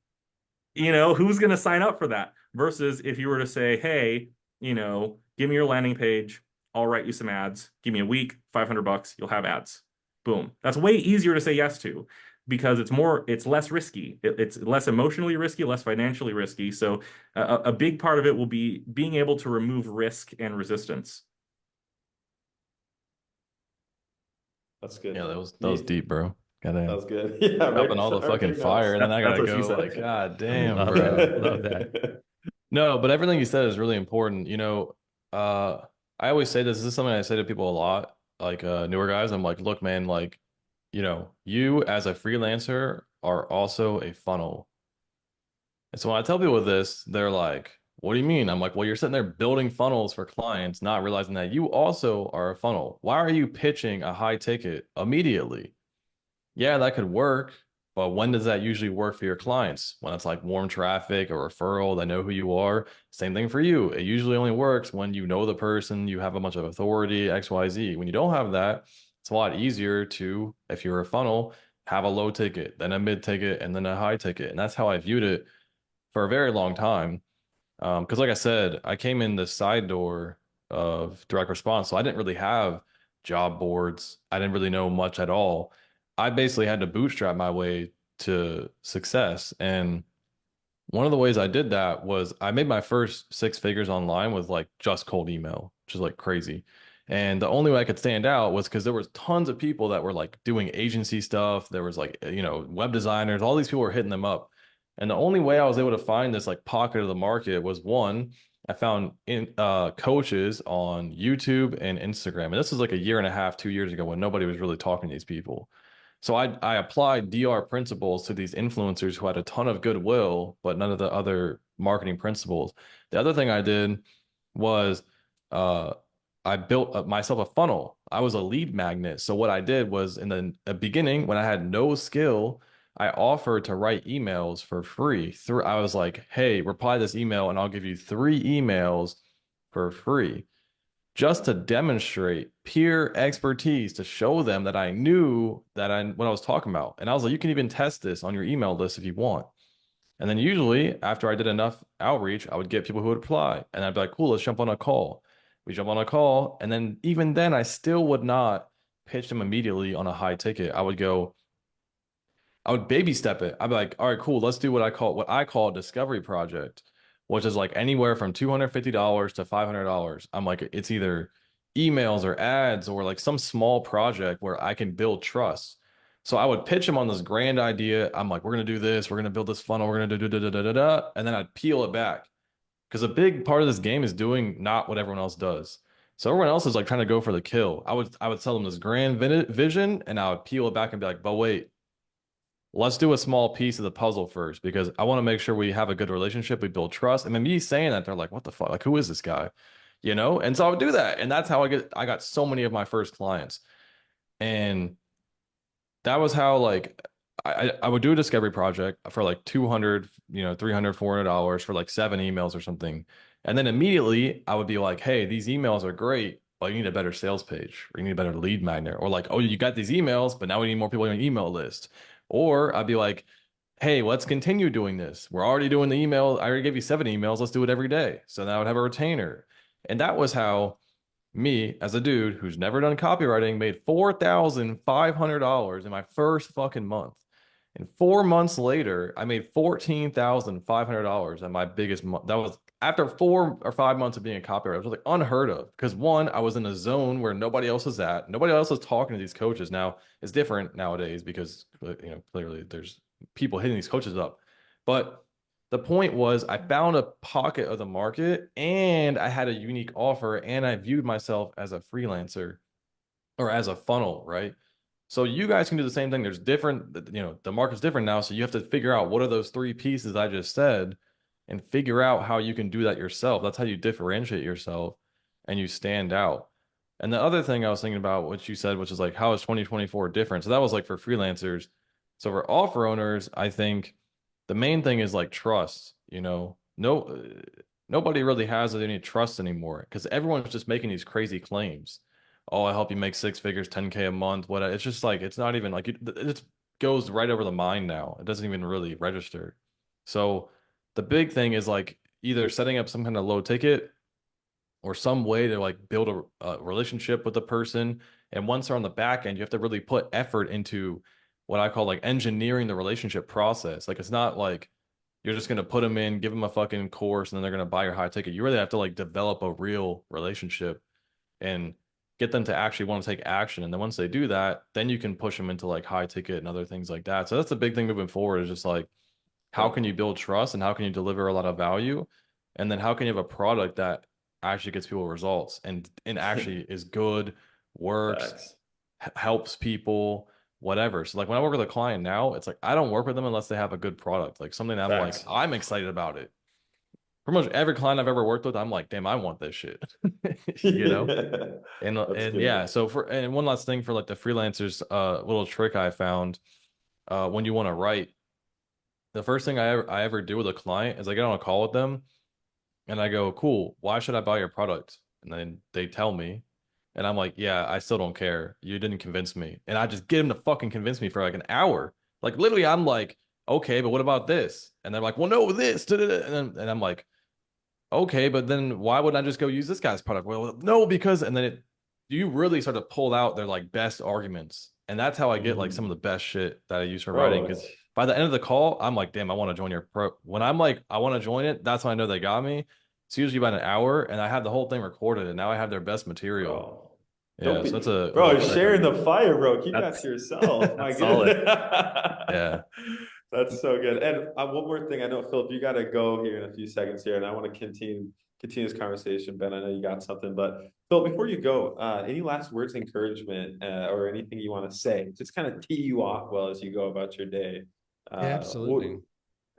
who's going to sign up for that? Versus if you were to say, hey, give me your landing page, I'll write you some ads. Give me a week, $500, you'll have ads. Boom. That's way easier to say yes to because it's less risky. It's less emotionally risky, less financially risky. So a big part of it will be being able to remove risk and resistance. That's good. Yeah, that was deep, bro. Goddamn. That was good. Yeah, up in all the fucking fire, and then I That's gotta what she go. said. Like, God damn, Love bro. that. Love that. No, but everything you said is really important. I always say this is something I say to people a lot, like newer guys. I'm like, look, man, like, you as a freelancer are also a funnel. And so when I tell people this, they're like, what do you mean? I'm like, well, you're sitting there building funnels for clients, not realizing that you also are a funnel. Why are you pitching a high ticket immediately? Yeah, that could work, but when does that usually work for your clients? When it's like warm traffic or referral, they know who you are. Same thing for you. It usually only works when you know the person, you have a bunch of authority, XYZ. When you don't have that, it's a lot easier to, if you're a funnel, have a low ticket, then a mid ticket, and then a high ticket. And that's how I viewed it for a very long time. Because like I said, I came in the side door of direct response. So I didn't really have job boards. I didn't really know much at all. I basically had to bootstrap my way to success. And one of the ways I did that was I made my first 6 figures online with like just cold email, which is like crazy. And the only way I could stand out was because there was tons of people that were like doing agency stuff. There was like, web designers, all these people were hitting them up. And the only way I was able to find this like pocket of the market was one, I found coaches on YouTube and Instagram. And this was like a year and a half, 2 years ago when nobody was really talking to these people. So I applied DR principles to these influencers who had a ton of goodwill, but none of the other marketing principles. The other thing I did was I built myself a funnel. I was a lead magnet. So what I did was in the beginning, when I had no skill, I offered to write emails for free. Through I was like, hey, reply this email and I'll give you 3 emails for free, just to demonstrate peer expertise, to show them that I knew what I was talking about. And I was like, you can even test this on your email list if you want. And then usually after I did enough outreach, I would get people who would apply. And I'd be like, cool, let's jump on a call. We jump on a call. And then even then, I still would not pitch them immediately on a high ticket. I would baby step it. I'd be like, all right, cool, let's do what I call a discovery project, which is like anywhere from $250 to $500. I'm like, it's either emails or ads or like some small project where I can build trust. So I would pitch them on this grand idea. I'm like, we're gonna do this, we're gonna build this funnel, we're gonna do da da da da da, and then I'd peel it back. Because a big part of this game is doing not what everyone else does. So everyone else is like trying to go for the kill. I would tell them this grand vision, and I would peel it back and be like, but wait, let's do a small piece of the puzzle first, because I want to make sure we have a good relationship, we build trust. And then me saying that, they're like, what the fuck? Like, who is this guy? You know? And so I would do that. And that's how I got so many of my first clients. And that was how like I would do a discovery project for like 200, $300, $400 for like 7 emails or something. And then immediately I would be like, hey, these emails are great, but you need a better sales page, or you need a better lead magnet, or like, oh, you got these emails, but now we need more people on your email list. Or I'd be like, hey, let's continue doing this. We're already doing the email. I already gave you 7 emails. Let's do it every day. So now I would have a retainer. And that was how me, as a dude who's never done copywriting, made $4,500 in my first fucking month. And 4 months later, I made $14,500 at my biggest month. That was after 4 or 5 months of being a copywriter. It was like unheard of, because one, I was in a zone where nobody else is at. Nobody else is talking to these coaches. Now it's different nowadays because clearly there's people hitting these coaches up. But the point was, I found a pocket of the market and I had a unique offer, and I viewed myself as a freelancer or as a funnel, right? So you guys can do the same thing. There's different, the market's different now. So you have to figure out what are those 3 pieces I just said and figure out how you can do that yourself. That's how you differentiate yourself and you stand out. And the other thing I was thinking about, what you said, which is like, how is 2024 different? So that was like for freelancers. So for offer owners, I think the main thing is like trust. Nobody really has any trust anymore, because everyone's just making these crazy claims. Oh, I help you make 6 figures, 10K a month. What? It's just like, it's not even like it goes right over the mind now. It doesn't even really register. So the big thing is like either setting up some kind of low ticket or some way to like build a relationship with the person. And once they're on the back end, you have to really put effort into what I call like engineering the relationship process. Like, it's not like you're just going to put them in, give them a fucking course, and then they're going to buy your high ticket. You really have to like develop a real relationship and get them to actually want to take action. And then once they do that, then you can push them into like high ticket and other things like that. So that's the big thing moving forward, is just like, how can you build trust, and how can you deliver a lot of value? And then how can you have a product that actually gets people results and actually is good, works, helps people, whatever. So like when I work with a client now, it's like I don't work with them unless they have a good product, like something that I'm like, I'm excited about it. Pretty much every client I've ever worked with, I'm like, damn, I want this shit. And yeah, so and one last thing for like the freelancers, little trick I found, when you want to write, the first thing I ever do with a client is I get on a call with them and I go, cool, why should I buy your product? And then they tell me, and I'm like, yeah, I still don't care. You didn't convince me. And I just get them to fucking convince me for like an hour. Like literally, I'm like, okay, but what about this? And they're like, well, no, this. And I'm like, okay, but then why wouldn't I just go use this guy's product? Well, no, because, and then you really start to pull out their like best arguments. And that's how I get like some of the best shit that I use for writing. Because by the end of the call, I'm like, damn, I want to join your pro. When I'm like, I want to join it, that's when I know they got me. It's usually about an hour, and I have the whole thing recorded, and now I have their best material. Yeah, so that's a bro, sharing the fire, bro. Keep that to yourself. My goodness. Yeah. That's so good. And one more thing, I know, Philip, you got to go here in a few seconds here, and I want to continue this conversation. Ben, I know you got something, but Phil, before you go, any last words of encouragement or anything you want to say? Just kind of tee you off well as you go about your day. Absolutely. What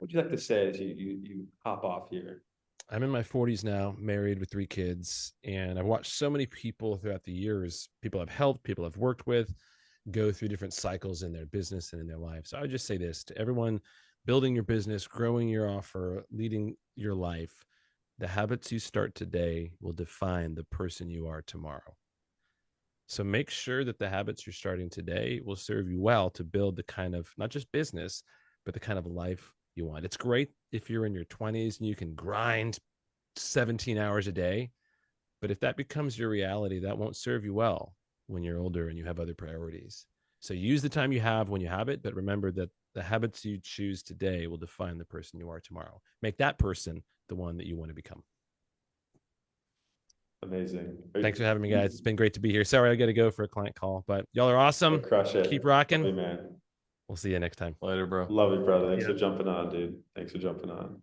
would you like to say as you hop off here? I'm in my 40s now, married with 3 kids, and I've watched so many people throughout the years, people I've helped, people I've worked with, go through different cycles in their business and in their life. So I would just say this to everyone building your business, growing your offer, leading your life. The habits you start today will define the person you are tomorrow. So make sure that the habits you're starting today will serve you well to build the kind of not just business, but the kind of life you want. It's great if you're in your 20s and you can grind 17 hours a day. But if that becomes your reality, that won't serve you well when you're older and you have other priorities. So use the time you have when you have it, but remember that the habits you choose today will define the person you are tomorrow. Make that person the one that you want to become. Amazing. Thanks for having me, guys. It's been great to be here. Sorry, I got to go for a client call, but y'all are awesome. Crush it. Keep Love you, rocking. man. We'll see you next time. Later, bro. Love you, brother. Thanks Yeah. for jumping on, dude. Thanks for jumping on.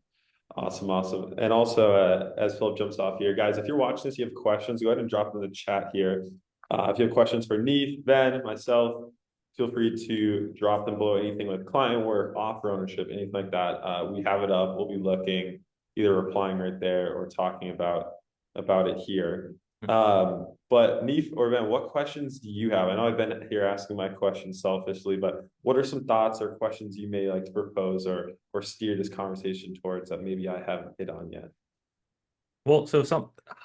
Awesome. And also, as Philip jumps off here, guys, if you're watching this, you have questions, go ahead and drop them in the chat here. If you have questions for Neef, Ben, myself, feel free to drop them below. Anything with client work, offer ownership, anything like that. We have it up. We'll be looking, either replying right there or talking about it here. But Neef or Ben, what questions do you have? I know I've been here asking my questions selfishly, but what are some thoughts or questions you may like to propose or steer this conversation towards that maybe I haven't hit on yet? Well,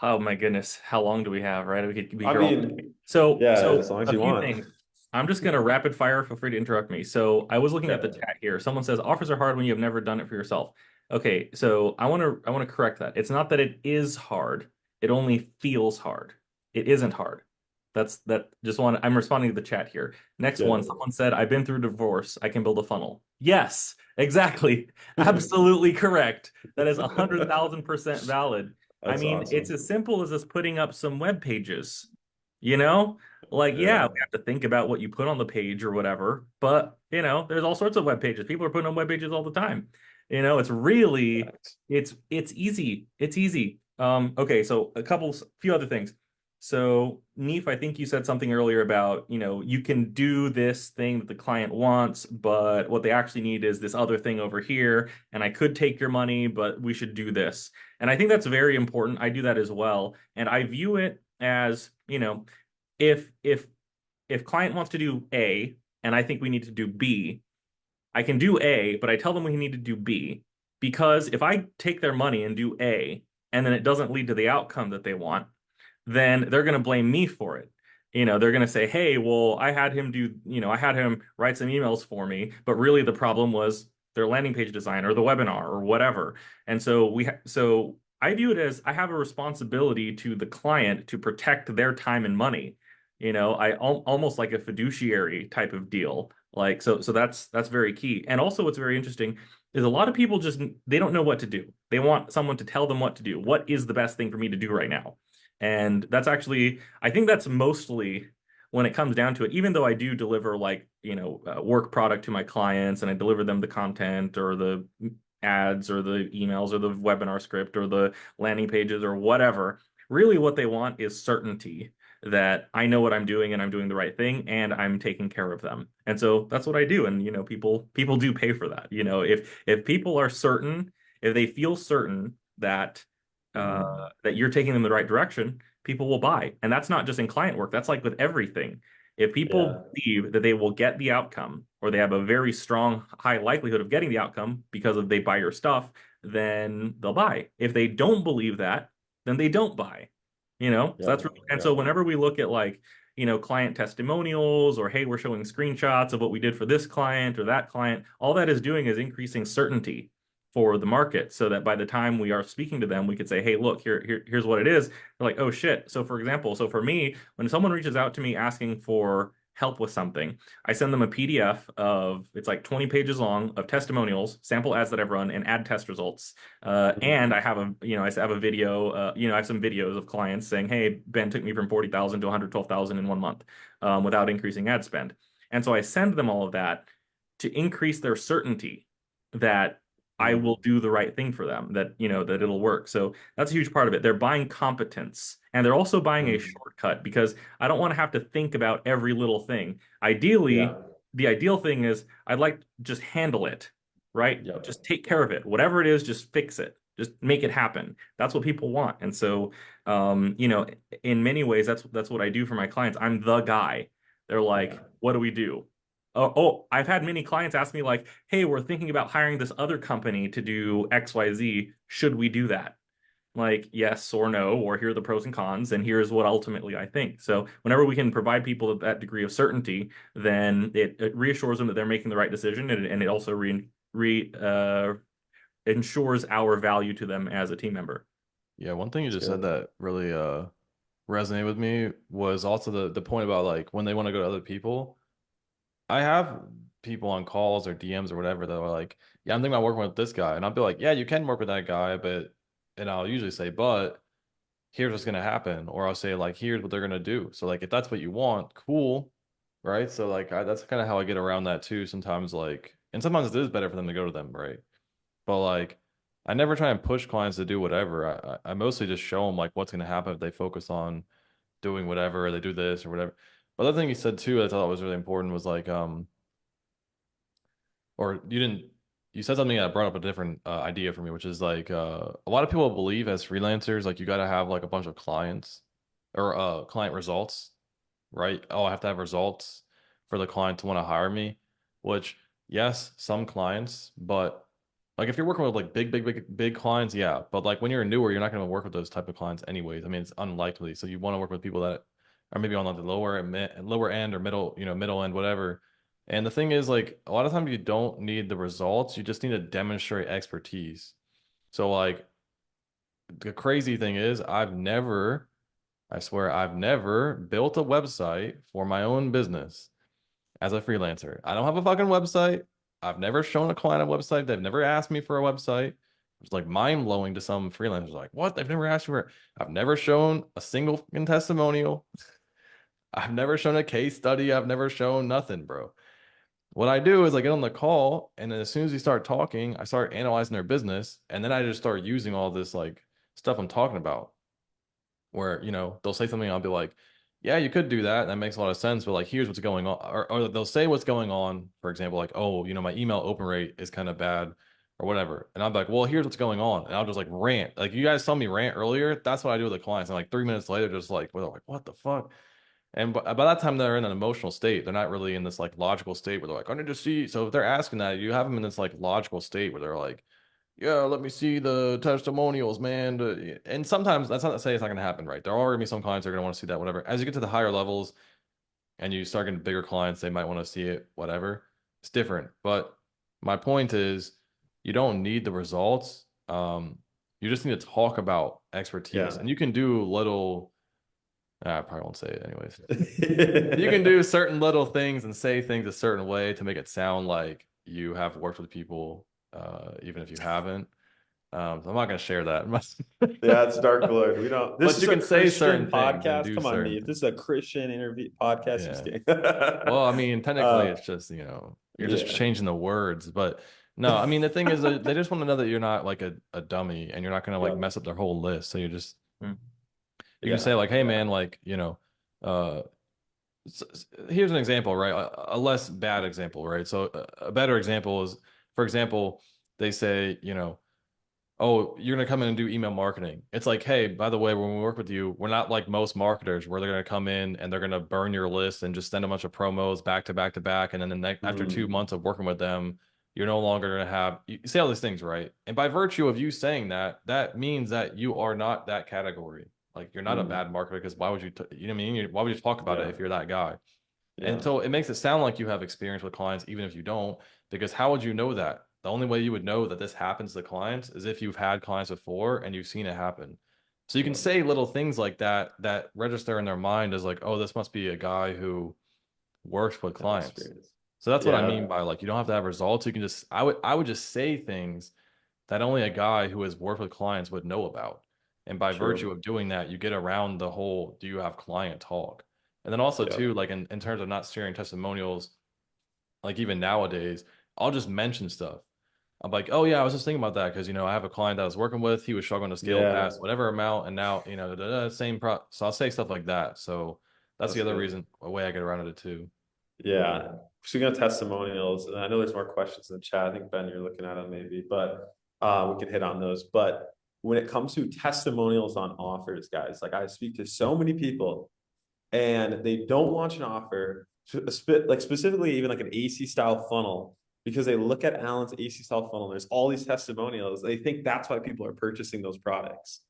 oh my goodness, how long do we have, right? We could be I here all mean, day. So yeah, as long as a you few want. things. I'm just gonna rapid fire. Feel free to interrupt me. So I was looking at the Okay. chat here. Someone says offers are hard when you have never done it for yourself. Okay, so I want to correct that. It's not that it is hard. It only feels hard. It isn't hard. I'm responding to the chat here. Next Yeah. one, someone said, I've been through divorce. I can build a funnel. Yes, exactly. Absolutely correct. That is 100,000% valid. That's I mean, awesome. it's as simple as us putting up some web pages, you know? Like, yeah, we have to think about what you put on the page or whatever, but there's all sorts of web pages. People are putting on web pages all the time. It's really, it's easy. It's easy. Okay, so few other things. So Neef, I think you said something earlier about, you can do this thing that the client wants, but what they actually need is this other thing over here. And I could take your money, but we should do this. And I think that's very important. I do that as well. And I view it as, if client wants to do A and I think we need to do B, I can do A, but I tell them we need to do B, because if I take their money and do A and then it doesn't lead to the outcome that they want, then they're going to blame me for it. They're going to say, hey, well, I had him write some emails for me, but really the problem was their landing page design or the webinar or whatever. And so so I view it as I have a responsibility to the client to protect their time and money. Almost like a fiduciary type of deal. Like, so that's very key. And also what's very interesting is a lot of people they don't know what to do. They want someone to tell them what to do. What is the best thing for me to do right now? And that's actually, I think that's mostly when it comes down to it, even though I do deliver work product to my clients and I deliver them the content or the ads or the emails or the webinar script or the landing pages or whatever, really what they want is certainty that I know what I'm doing and I'm doing the right thing and I'm taking care of them. And so that's what I do. And, people do pay for that. If people are certain, if they feel certain that that you're taking them in the right direction, people will buy. And that's not just in client work. That's like with everything. If people believe that they will get the outcome, or they have a very strong, high likelihood of getting the outcome because they buy your stuff, then they'll buy. If they don't believe that, then they don't buy. So that's really, and so whenever we look at client testimonials, or hey, we're showing screenshots of what we did for this client or that client, all that is doing is increasing certainty for the market, so that by the time we are speaking to them, we could say, hey, look, here's what it is. They're like, oh shit. So for example, for me, when someone reaches out to me asking for help with something, I send them a PDF it's like 20 pages long of testimonials, sample ads that I've run, and ad test results. And I have I have a video, I have some videos of clients saying, hey, Ben took me from 40,000 to 112,000 in 1 month without increasing ad spend. And so I send them all of that to increase their certainty that I will do the right thing for them, that it'll work. So that's a huge part of it. They're buying competence, and they're also buying a shortcut, because I don't want to have to think about every little thing. Ideally, the ideal thing is I'd like to just handle it, right? Yep. Just take care of it. Whatever it is, just fix it. Just make it happen. That's what people want. And so, in many ways, that's what I do for my clients. I'm the guy. They're like, what do we do? Oh, I've had many clients ask me like, hey, we're thinking about hiring this other company to do XYZ. Should we do that? Like, yes or no, or here are the pros and cons, and here's what ultimately I think. So whenever we can provide people that degree of certainty, then it reassures them that they're making the right decision, and it also ensures our value to them as a team member. Yeah, one thing you just said Sure. that really resonated with me was also the point about like when they want to go to other people. I have people on calls or DMs or whatever that are like, yeah, I'm thinking about working with this guy. And I'll be like, yeah, you can work with that guy, but, and I'll usually say, but here's what's going to happen. Or I'll say, like, here's what they're going to do. So, like, if that's what you want, cool. Right. So, like, that's kind of how I get around that too. Sometimes, like, and sometimes it is better for them to go to them. Right. But, like, I never try and push clients to do whatever. I mostly just show them, like, what's going to happen if they focus on doing whatever, or they do this or whatever. But the other thing you said too, I thought was really important was like, or you didn't, you said something that brought up a different idea for me, which is like a lot of people believe as freelancers, like you got to have like a bunch of clients or client results, right? Oh, I have to have results for the client to want to hire me, which yes, some clients, but like if you're working with like big clients, yeah. But like when you're newer, you're not going to work with those type of clients anyways. I mean, it's unlikely. So you want to work with people that are maybe on like the lower end or middle, middle end, whatever. And the thing is, like a lot of times you don't need the results. You just need to demonstrate expertise. So like the crazy thing is, I swear, I've never built a website for my own business as a freelancer. I don't have a fucking website. I've never shown a client a website. They've never asked me for a website. It's like mind blowing to some freelancers. Like, what? They've never asked you for. I've never shown a single fucking testimonial. I've never shown a case study. I've never shown nothing, bro. What I do is I get on the call, and then as soon as we start talking, I start analyzing their business, and then I just start using all this like stuff I'm talking about. Where they'll say something, I'll be like, "Yeah, you could do that. That makes a lot of sense." But like, here's what's going on, or they'll say what's going on. For example, like, "Oh, my email open rate is kind of bad." Or whatever. And I'm like, well, here's what's going on. And I'll just like rant. Like you guys saw me rant earlier. That's what I do with the clients. And like 3 minutes later, just like, well, like, what the fuck? And by that time, they're in an emotional state. They're not really in this like logical state where they're like, I need to see. So if they're asking that, you have them in this like logical state where they're like, yeah, let me see the testimonials, man. And sometimes that's not to say it's not going to happen, right? There are going to be some clients that are going to want to see that, whatever. As you get to the higher levels and you start getting bigger clients, they might want to see it, whatever. It's different. But my point is, you don't need the results. You just need to talk about expertise, Yeah. and you can do little. I probably won't say it anyways. You can do certain little things and say things a certain way to make it sound like you have worked with people, even if you haven't. So I'm not going to share that. Yeah, it's dark blurred. We don't. This But is you a can say Christian certain things and podcast. do Come on, certain me. If this is a Christian interview podcast, Yeah. just kidding. Well, I mean, technically, it's just you're just yeah. changing the words. But no, I mean, the thing is, they just want to know that you're not like a dummy, and you're not going to like Yeah. mess up their whole list. So you just you Yeah. can say like, hey, Yeah. man, like uh. Here's an example, right? A less bad example, right? So a better example is, for example, they say, oh, you're gonna come in and do email marketing. It's like, hey, by the way, when we work with you, we're not like most marketers where they're gonna come in and they're gonna burn your list and just send a bunch of promos back to back to back, and then after 2 months of working with them, you're no longer gonna have you say all these things, right? And by virtue of you saying that, that means that you are not that category. Like you're not a bad marketer, because why would you, you know what I mean? Why would you talk about it if you're that guy? And so it makes it sound like you have experience with clients, even if you don't, because how would you know that? The only way you would know that this happens to clients is if you've had clients before and you've seen it happen. So you can say little things like that that register in their mind as like, oh, this must be a guy who works with clients. So that's what I mean by like, you don't have to have results. You can just, I would just say things that only a guy who has worked with clients would know about. And by virtue of doing that, you get around the whole, do you have client talk? And then also too, like in terms of not sharing testimonials, like even nowadays, I'll just mention stuff. I'm like, oh yeah, I was just thinking about that because I have a client that I was working with. He was struggling to scale past whatever amount, and now same pro. So I'll say stuff like that. So that's the other reason, a way I get around it too. Yeah. Speaking of testimonials, and I know there's more questions in the chat. I think Ben, you're looking at them maybe, but we could hit on those. But when it comes to testimonials on offers, guys, like I speak to so many people and they don't launch an offer like specifically even like an AC style funnel, because they look at Alan's AC style funnel. There's all these testimonials. They think that's why people are purchasing those products.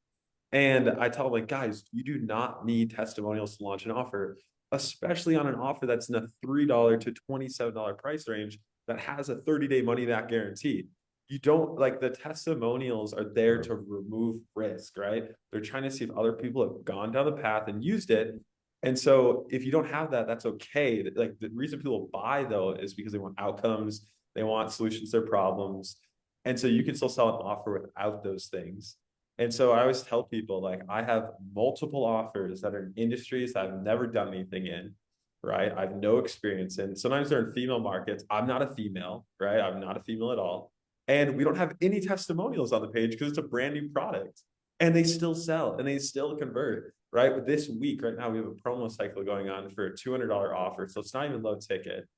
And I tell them, like, guys, you do not need testimonials to launch an offer, especially on an offer that's in a $3 to $27 price range that has a 30-day money back guarantee. You don't, like, the testimonials are there to remove risk, right? They're trying to see if other people have gone down the path and used it. And so if you don't have that, that's okay. Like, the reason people buy though is because they want outcomes, they want solutions to their problems. And so you can still sell an offer without those things. And so I always tell people, like, I have multiple offers that are in industries that I've never done anything in, right? I have no experience in. Sometimes they're in female markets. I'm not a female, right? I'm not a female at all. And we don't have any testimonials on the page because it's a brand new product. And they still sell and they still convert, right? But this week, right now, we have a promo cycle going on for a $200 offer. So it's not even low ticket.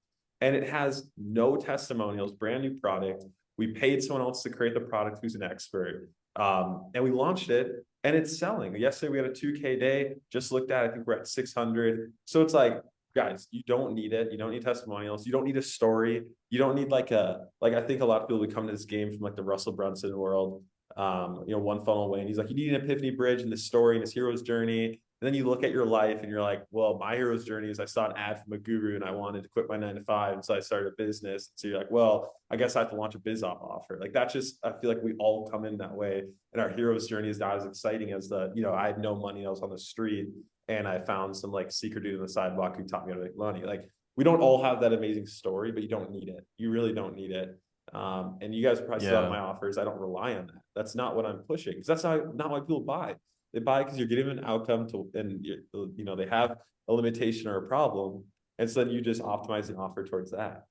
And it has no testimonials, brand new product. We paid someone else to create the product who's an expert. And we launched it and it's selling. Yesterday we had a 2K day, just looked at, I think we're at 600. So it's like, guys, you don't need it. You don't need testimonials. You don't need a story. You don't need like I think a lot of people would come to this game from like the Russell Brunson world, one funnel away. And he's like, you need an epiphany bridge in this story and this hero's journey. And then you look at your life and you're like, well, my hero's journey is I saw an ad from a guru and I wanted to quit my 9 to 5. And so I started a business. So you're like, well, I guess I have to launch a biz op offer. Like that's just, I feel like we all come in that way. And our hero's journey is not as exciting as I had no money. I was on the street and I found some like secret dude on the sidewalk who taught me how to make money. Like we don't all have that amazing story, but you don't need it. You really don't need it. And you guys probably saw my offers. I don't rely on that. That's not what I'm pushing because that's not why people buy. They buy because you're giving them an outcome and they have a limitation or a problem. And so then you just optimize an offer towards that.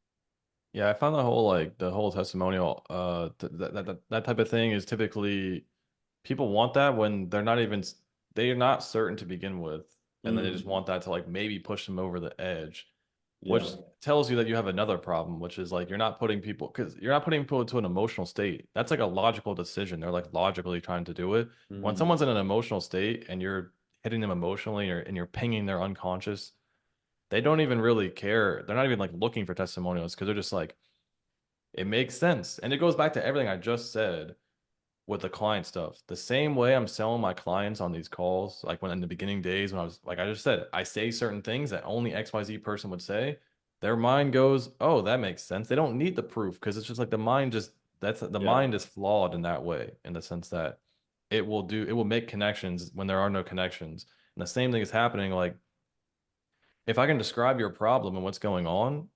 Yeah, I found the whole testimonial, that type of thing is typically people want that when they're not certain to begin with. And then they just want that to like maybe push them over the edge, which tells you that you have another problem, which is like you're not putting people into an emotional state. That's like a logical decision. They're like logically trying to do it. When someone's in an emotional state and you're hitting them emotionally and you're pinging their unconscious, they don't even really care. They're not even like looking for testimonials because they're just like, it makes sense. And it goes back to everything I just said with the client stuff. The same way I'm selling my clients on these calls, like when in the beginning days when I was like I just said, I say certain things that only XYZ person would say. Their mind goes, oh, that makes sense. They don't need the proof because it's just like the mind mind is flawed in that way, in the sense that it will make connections when there are no connections. And the same thing is happening. Like if I can describe your problem and what's going on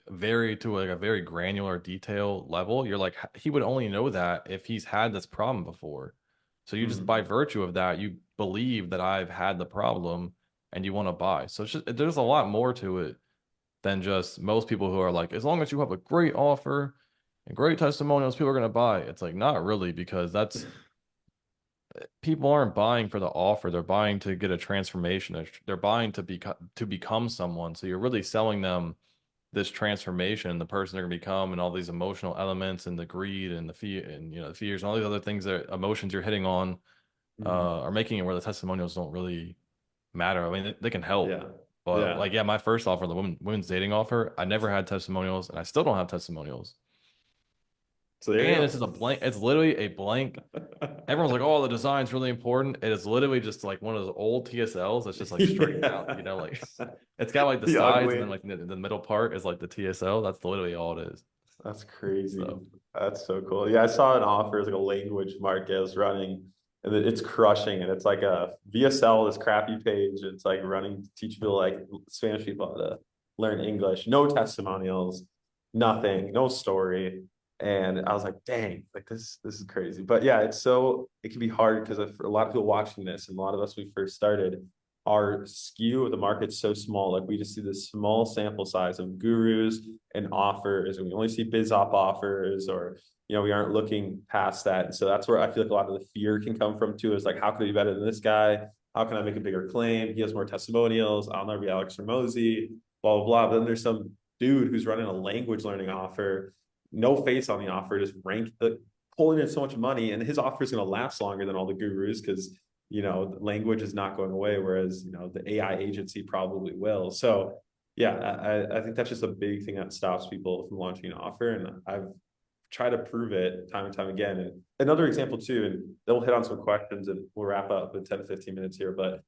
to like a very granular detail level, you're like, he would only know that if he's had this problem before. So you just by virtue of that, you believe that I've had the problem and you want to buy. So it's just, there's a lot more to it than just most people who are like, as long as you have a great offer and great testimonials, people are going to buy. It's like, not really, because people aren't buying for the offer. They're buying to get a transformation. They're buying to become someone. So you're really selling them this transformation, the person they're going to become, and all these emotional elements and the greed and the fear and the fears and all these other things that emotions you're hitting on are making it where the testimonials don't really matter. I mean, they can help. But my first offer, the women's dating offer, I never had testimonials and I still don't have testimonials. So this is a blank. It's literally a blank. Everyone's like, "Oh, the design's really important." It is literally just like one of those old TSLs that's just like straight out. Like it's got like the sides ugly. And then like the middle part is like the TSL. That's literally all it is. That's crazy. That's so cool. Yeah, I saw an offer. It's like a language market I was running, and it's crushing. And it's like a VSL, this crappy page. It's like running to teach people like Spanish people how to learn English. No testimonials, nothing, no story. And I was like, dang, like this is crazy. But yeah, it can be hard because for a lot of people watching this, and a lot of us when we first started, our skew of the market's so small. Like we just see this small sample size of gurus and offers, and we only see biz op offers, or we aren't looking past that. And so that's where I feel like a lot of the fear can come from too, is like, how can I be better than this guy? How can I make a bigger claim? He has more testimonials. I'll never be Alex Hormozi, blah, blah, blah. But then there's some dude who's running a language learning offer, no face on the offer, just pulling in so much money, and his offer is going to last longer than all the gurus because the language is not going away, whereas the AI agency probably will. So yeah, I think that's just a big thing that stops people from launching an offer. And I've tried to prove it time and time again. And another example too, and then we'll hit on some questions and we'll wrap up in 10 to 15 minutes here. But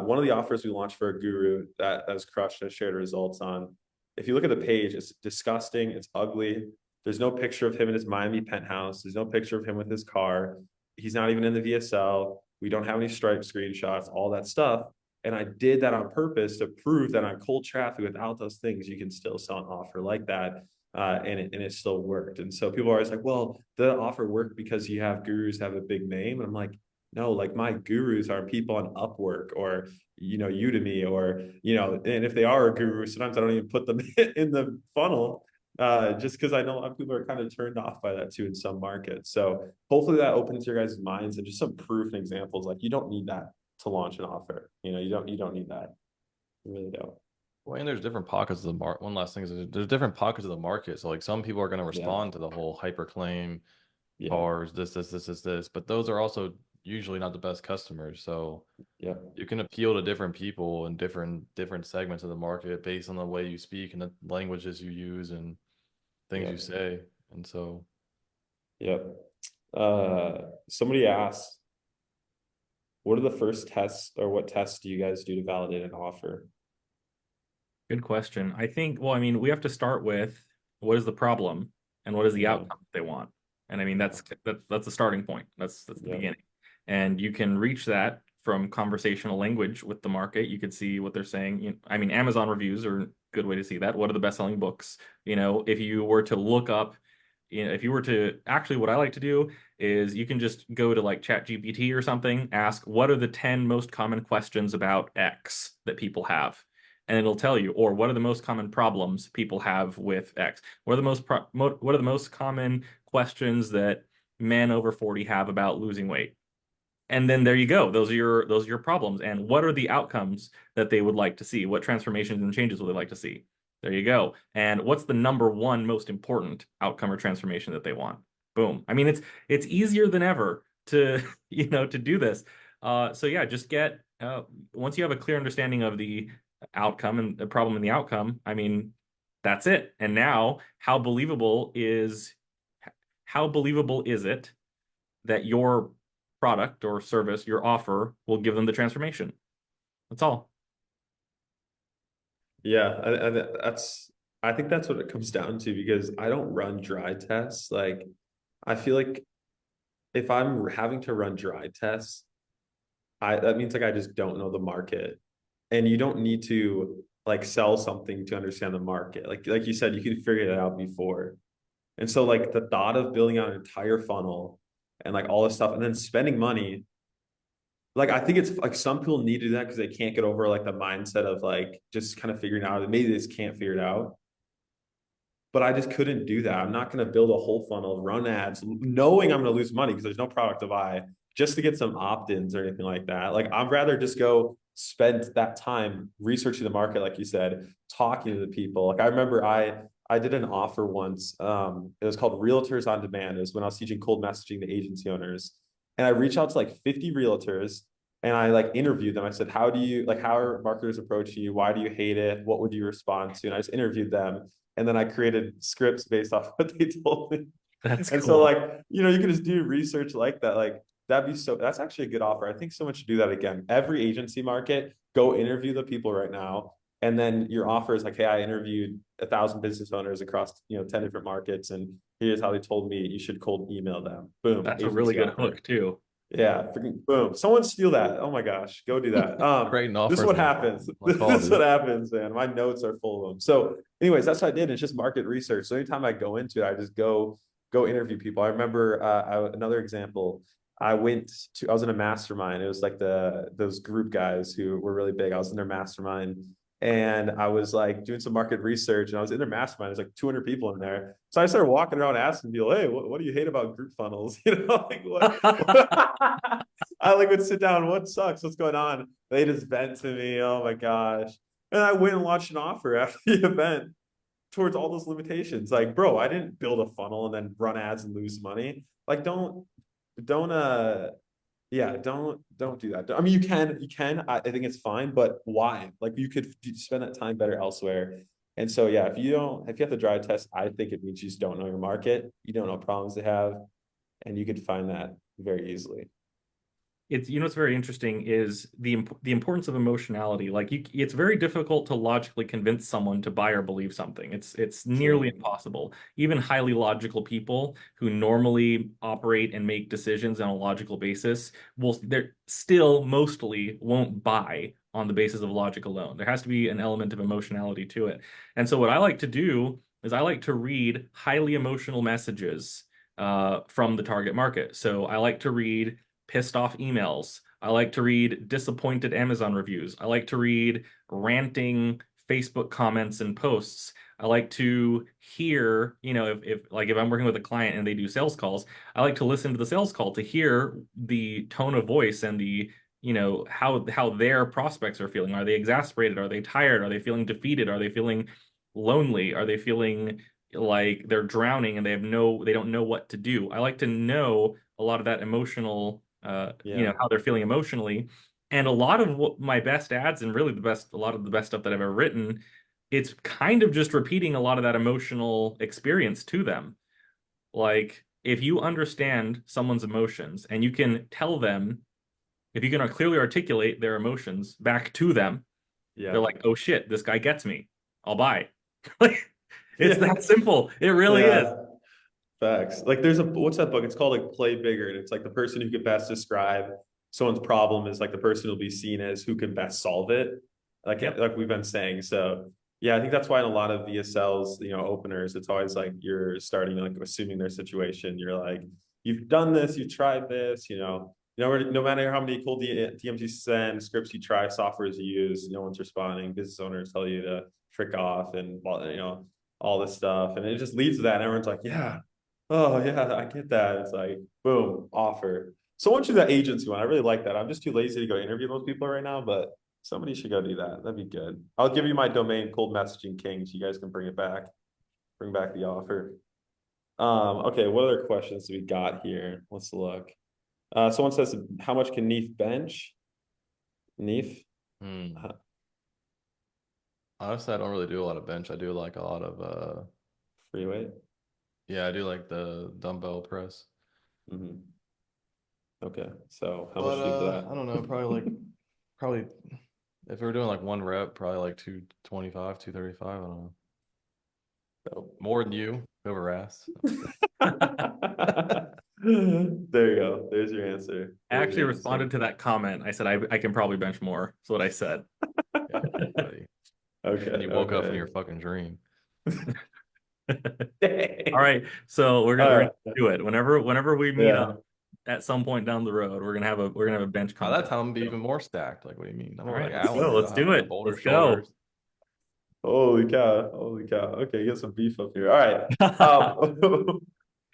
one of the offers we launched for a guru that has crushed and shared results on, if you look at the page, it's disgusting, it's ugly. There's no picture of him in his Miami penthouse. There's no picture of him with his car. He's not even in the VSL. We don't have any Stripe screenshots, all that stuff. And I did that on purpose to prove that on cold traffic, without those things, you can still sell an offer like that. And it still worked. And so people are always like, well, the offer worked because you have gurus have a big name. And I'm like, no, like my gurus are people on Upwork or, Udemy or, and if they are a guru, sometimes I don't even put them in the funnel. Just because I know a lot of people are kind of turned off by that too in some markets. So hopefully that opens your guys' minds and just some proof and examples. Like you don't need that to launch an offer. You don't need that. You really don't. Well, and there's different pockets of the market. One last thing is there's different pockets of the market. So like some people are going to respond to the whole hyperclaim cars, this, but those are also usually not the best customers. So yeah, you can appeal to different people in different segments of the market based on the way you speak and the languages you use and things you say. And so, yep. Somebody asked, what are the first tests or what tests do you guys do to validate an offer? Good question. I think, well, I mean, we have to start with what is the problem and what is the outcome they want. And I mean, that's the starting point. That's the beginning. And you can reach that from conversational language with the market. You could see what they're saying. I mean, Amazon reviews are a good way to see that. What are the best-selling books? If you were to look up, if you were to actually, what I like to do is you can just go to like ChatGPT or something, ask what are the 10 most common questions about X that people have. And it'll tell you, or what are the most common problems people have with X? What are the most common questions that men over 40 have about losing weight? And then there you go. Those are your problems. And what are the outcomes that they would like to see? What transformations and changes would they like to see? There you go. And what's the number one most important outcome or transformation that they want? Boom. I mean, it's easier than ever to to do this. So yeah, just get once you have a clear understanding of the outcome and the problem and the outcome, I mean, that's it. And now how believable is it that your product or service, your offer, will give them the transformation? That's all. Yeah, I think that's what it comes down to, because I don't run dry tests. Like I feel like if I'm having to run dry tests, that means like I just don't know the market. And you don't need to like sell something to understand the market. Like you said, you can figure that out before. And so like the thought of building out an entire funnel and like all this stuff and then spending money, like I think it's like some people need to do that because they can't get over like the mindset of like just kind of figuring out, maybe they just can't figure it out. But I just couldn't do that. I'm not going to build a whole funnel, run ads, knowing I'm going to lose money because there's no product to buy, just to get some opt-ins or anything like that. Like I'd rather just go spend that time researching the market, like you said, talking to the people. Like I remember I did an offer once. It was called Realtors on Demand. It was when I was teaching cold messaging to agency owners. And I reached out to like 50 realtors and I like interviewed them. I said, how are marketers approaching you? Why do you hate it? What would you respond to? And I just interviewed them. And then I created scripts based off what they told me. That's and cool. so like, you can just do research like that. Like that's actually a good offer. I think someone should do that again. Every agency market, go interview the people right now. And then your offer is like, hey, I interviewed 1,000 business owners across 10 different markets, and here's how they told me you should cold email them. Boom. That's a really good hook too. Yeah, freaking boom. Someone steal that. Oh my gosh, go do that. Great This is what happens. This is what happens, man. My notes are full of them. So, anyways, that's what I did. It's just market research. So anytime I go into it, I just go interview people. I remember another example. I was in a mastermind. It was like those group guys who were really big. I was in their mastermind. And I was like doing some market research and I was in their mastermind. There's like 200 people in there. So I started walking around asking people, hey, what do you hate about group funnels? Like what? I like would sit down, what sucks? What's going on? They just vent to me. Oh my gosh. And I went and launched an offer after the event towards all those limitations. Like, bro, I didn't build a funnel and then run ads and lose money. Like, don't Yeah, don't do that. I mean, you can. I think it's fine, but why? Like, you could spend that time better elsewhere. And so, yeah, if you have to drive test, I think it means you just don't know your market. You don't know problems they have, and you could find that very easily. It's, what's very interesting is the importance of emotionality. Like, it's very difficult to logically convince someone to buy or believe something. It's nearly True. impossible. Even highly logical people who normally operate and make decisions on a logical basis they're still mostly won't buy on the basis of logic alone. There has to be an element of emotionality to it. And so what I like to do is I like to read highly emotional messages from the target market. So I like to read pissed off emails. I like to read disappointed Amazon reviews. I like to read ranting Facebook comments and posts. I like to hear, if I'm working with a client and they do sales calls, I like to listen to the sales call to hear the tone of voice and the, how their prospects are feeling. Are they exasperated? Are they tired? Are they feeling defeated? Are they feeling lonely? Are they feeling like they're drowning and they don't know what to do? I like to know a lot of that emotional Yeah. how they're feeling emotionally. And a lot of what my best ads and really a lot of the best stuff that I've ever written, it's kind of just repeating a lot of that emotional experience to them. Like, if you understand someone's emotions and you can tell them, if you can clearly articulate their emotions back to them, Yeah. they're like, oh shit, this guy gets me. I'll buy. Like, it's Yeah. that simple. It really is. Yeah. Facts. Like, there's what's that book? It's called like Play Bigger, and it's like the person who can best describe someone's problem is like the person who'll be seen as who can best solve it. Like Yep. like we've been saying. So yeah, I think that's why in a lot of VSLs, openers, it's always like you're starting like assuming their situation. You're like, you've done this, you've tried this, no matter how many cold DMs you send, scripts you try, softwares you use, no one's responding. Business owners tell you to trick off and all this stuff, and it just leads to that. And everyone's like, yeah. Oh yeah, I get that. It's like, boom, offer. So once you do that agency one, I really like that. I'm just too lazy to go interview those people right now, but somebody should go do that. That'd be good. I'll give you my domain, Cold Messaging King, so you guys can bring it back. Bring back the offer. Okay, what other questions do we got here? Let's look. Someone says, how much can Neef bench? Neef? Hmm. Uh, Honestly, I don't really do a lot of bench. I do like a lot of Free weight? yeah, I do like the dumbbell press. Mm-hmm. Okay, so how But much do you do for that? I don't know, probably if we were doing like one rep, probably like 225, 235. I don't know. So, More than you, whoever asked. there you go. There's your answer. I There's actually your responded answer. to that comment. I said I can probably bench more. That's what I said. Yeah, buddy. Okay. And you woke up from Okay. your fucking dream. All right, so we're All gonna right. do it. Whenever we meet Yeah. up at some point down the road, we're gonna have a bench By that contest. time, I'm gonna be even more stacked. Like, what do you mean? I'm All not right, like let's Alan, go. dude. Let's I'll have do like it. boulder Let's go. shoulders. Holy cow. Holy cow. Okay, get some beef up here. All right.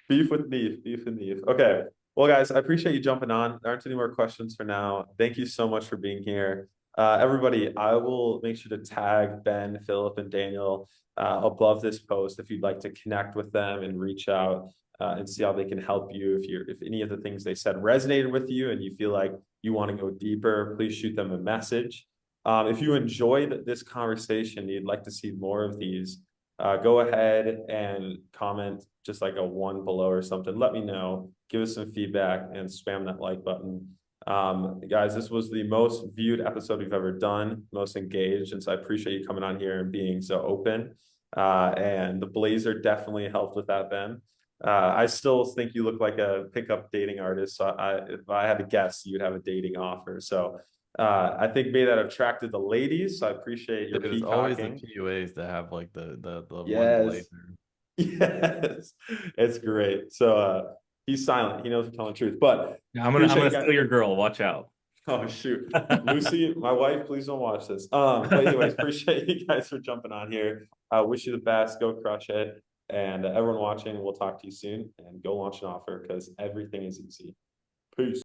Beef with beef. Beef with beef. Okay. Well, guys, I appreciate you jumping on. There aren't any more questions for now. Thank you so much for being here. Everybody, I will make sure to tag Ben, Philip, and Daniel above this post if you'd like to connect with them and reach out and see how they can help you. If any of the things they said resonated with you and you feel like you want to go deeper, please shoot them a message. If you enjoyed this conversation, you'd like to see more of these, go ahead and comment just like a 1 below or something. Let me know, give us some feedback, and spam that like button. Guys, this was the most viewed episode we've ever done, most engaged, and so I appreciate you coming on here and being so open. And the blazer definitely helped with that, Ben. I still think you look like a pickup dating artist. So if I had to guess, you'd have a dating offer. So I think maybe that attracted the ladies. So I appreciate your Dude, it's always the peacocking. PUAs that have like the one Yes. blazer. Yes. It's great. So he's silent. He knows I'm telling the truth. But Yeah, I'm appreciate gonna you guys. steal your girl. Watch out. Oh shoot. Lucy, my wife, please don't watch this. But anyways, appreciate you guys for jumping on here. Wish you the best. Go crush it. And everyone watching, we'll talk to you soon, and go launch an offer because everything is easy. Peace.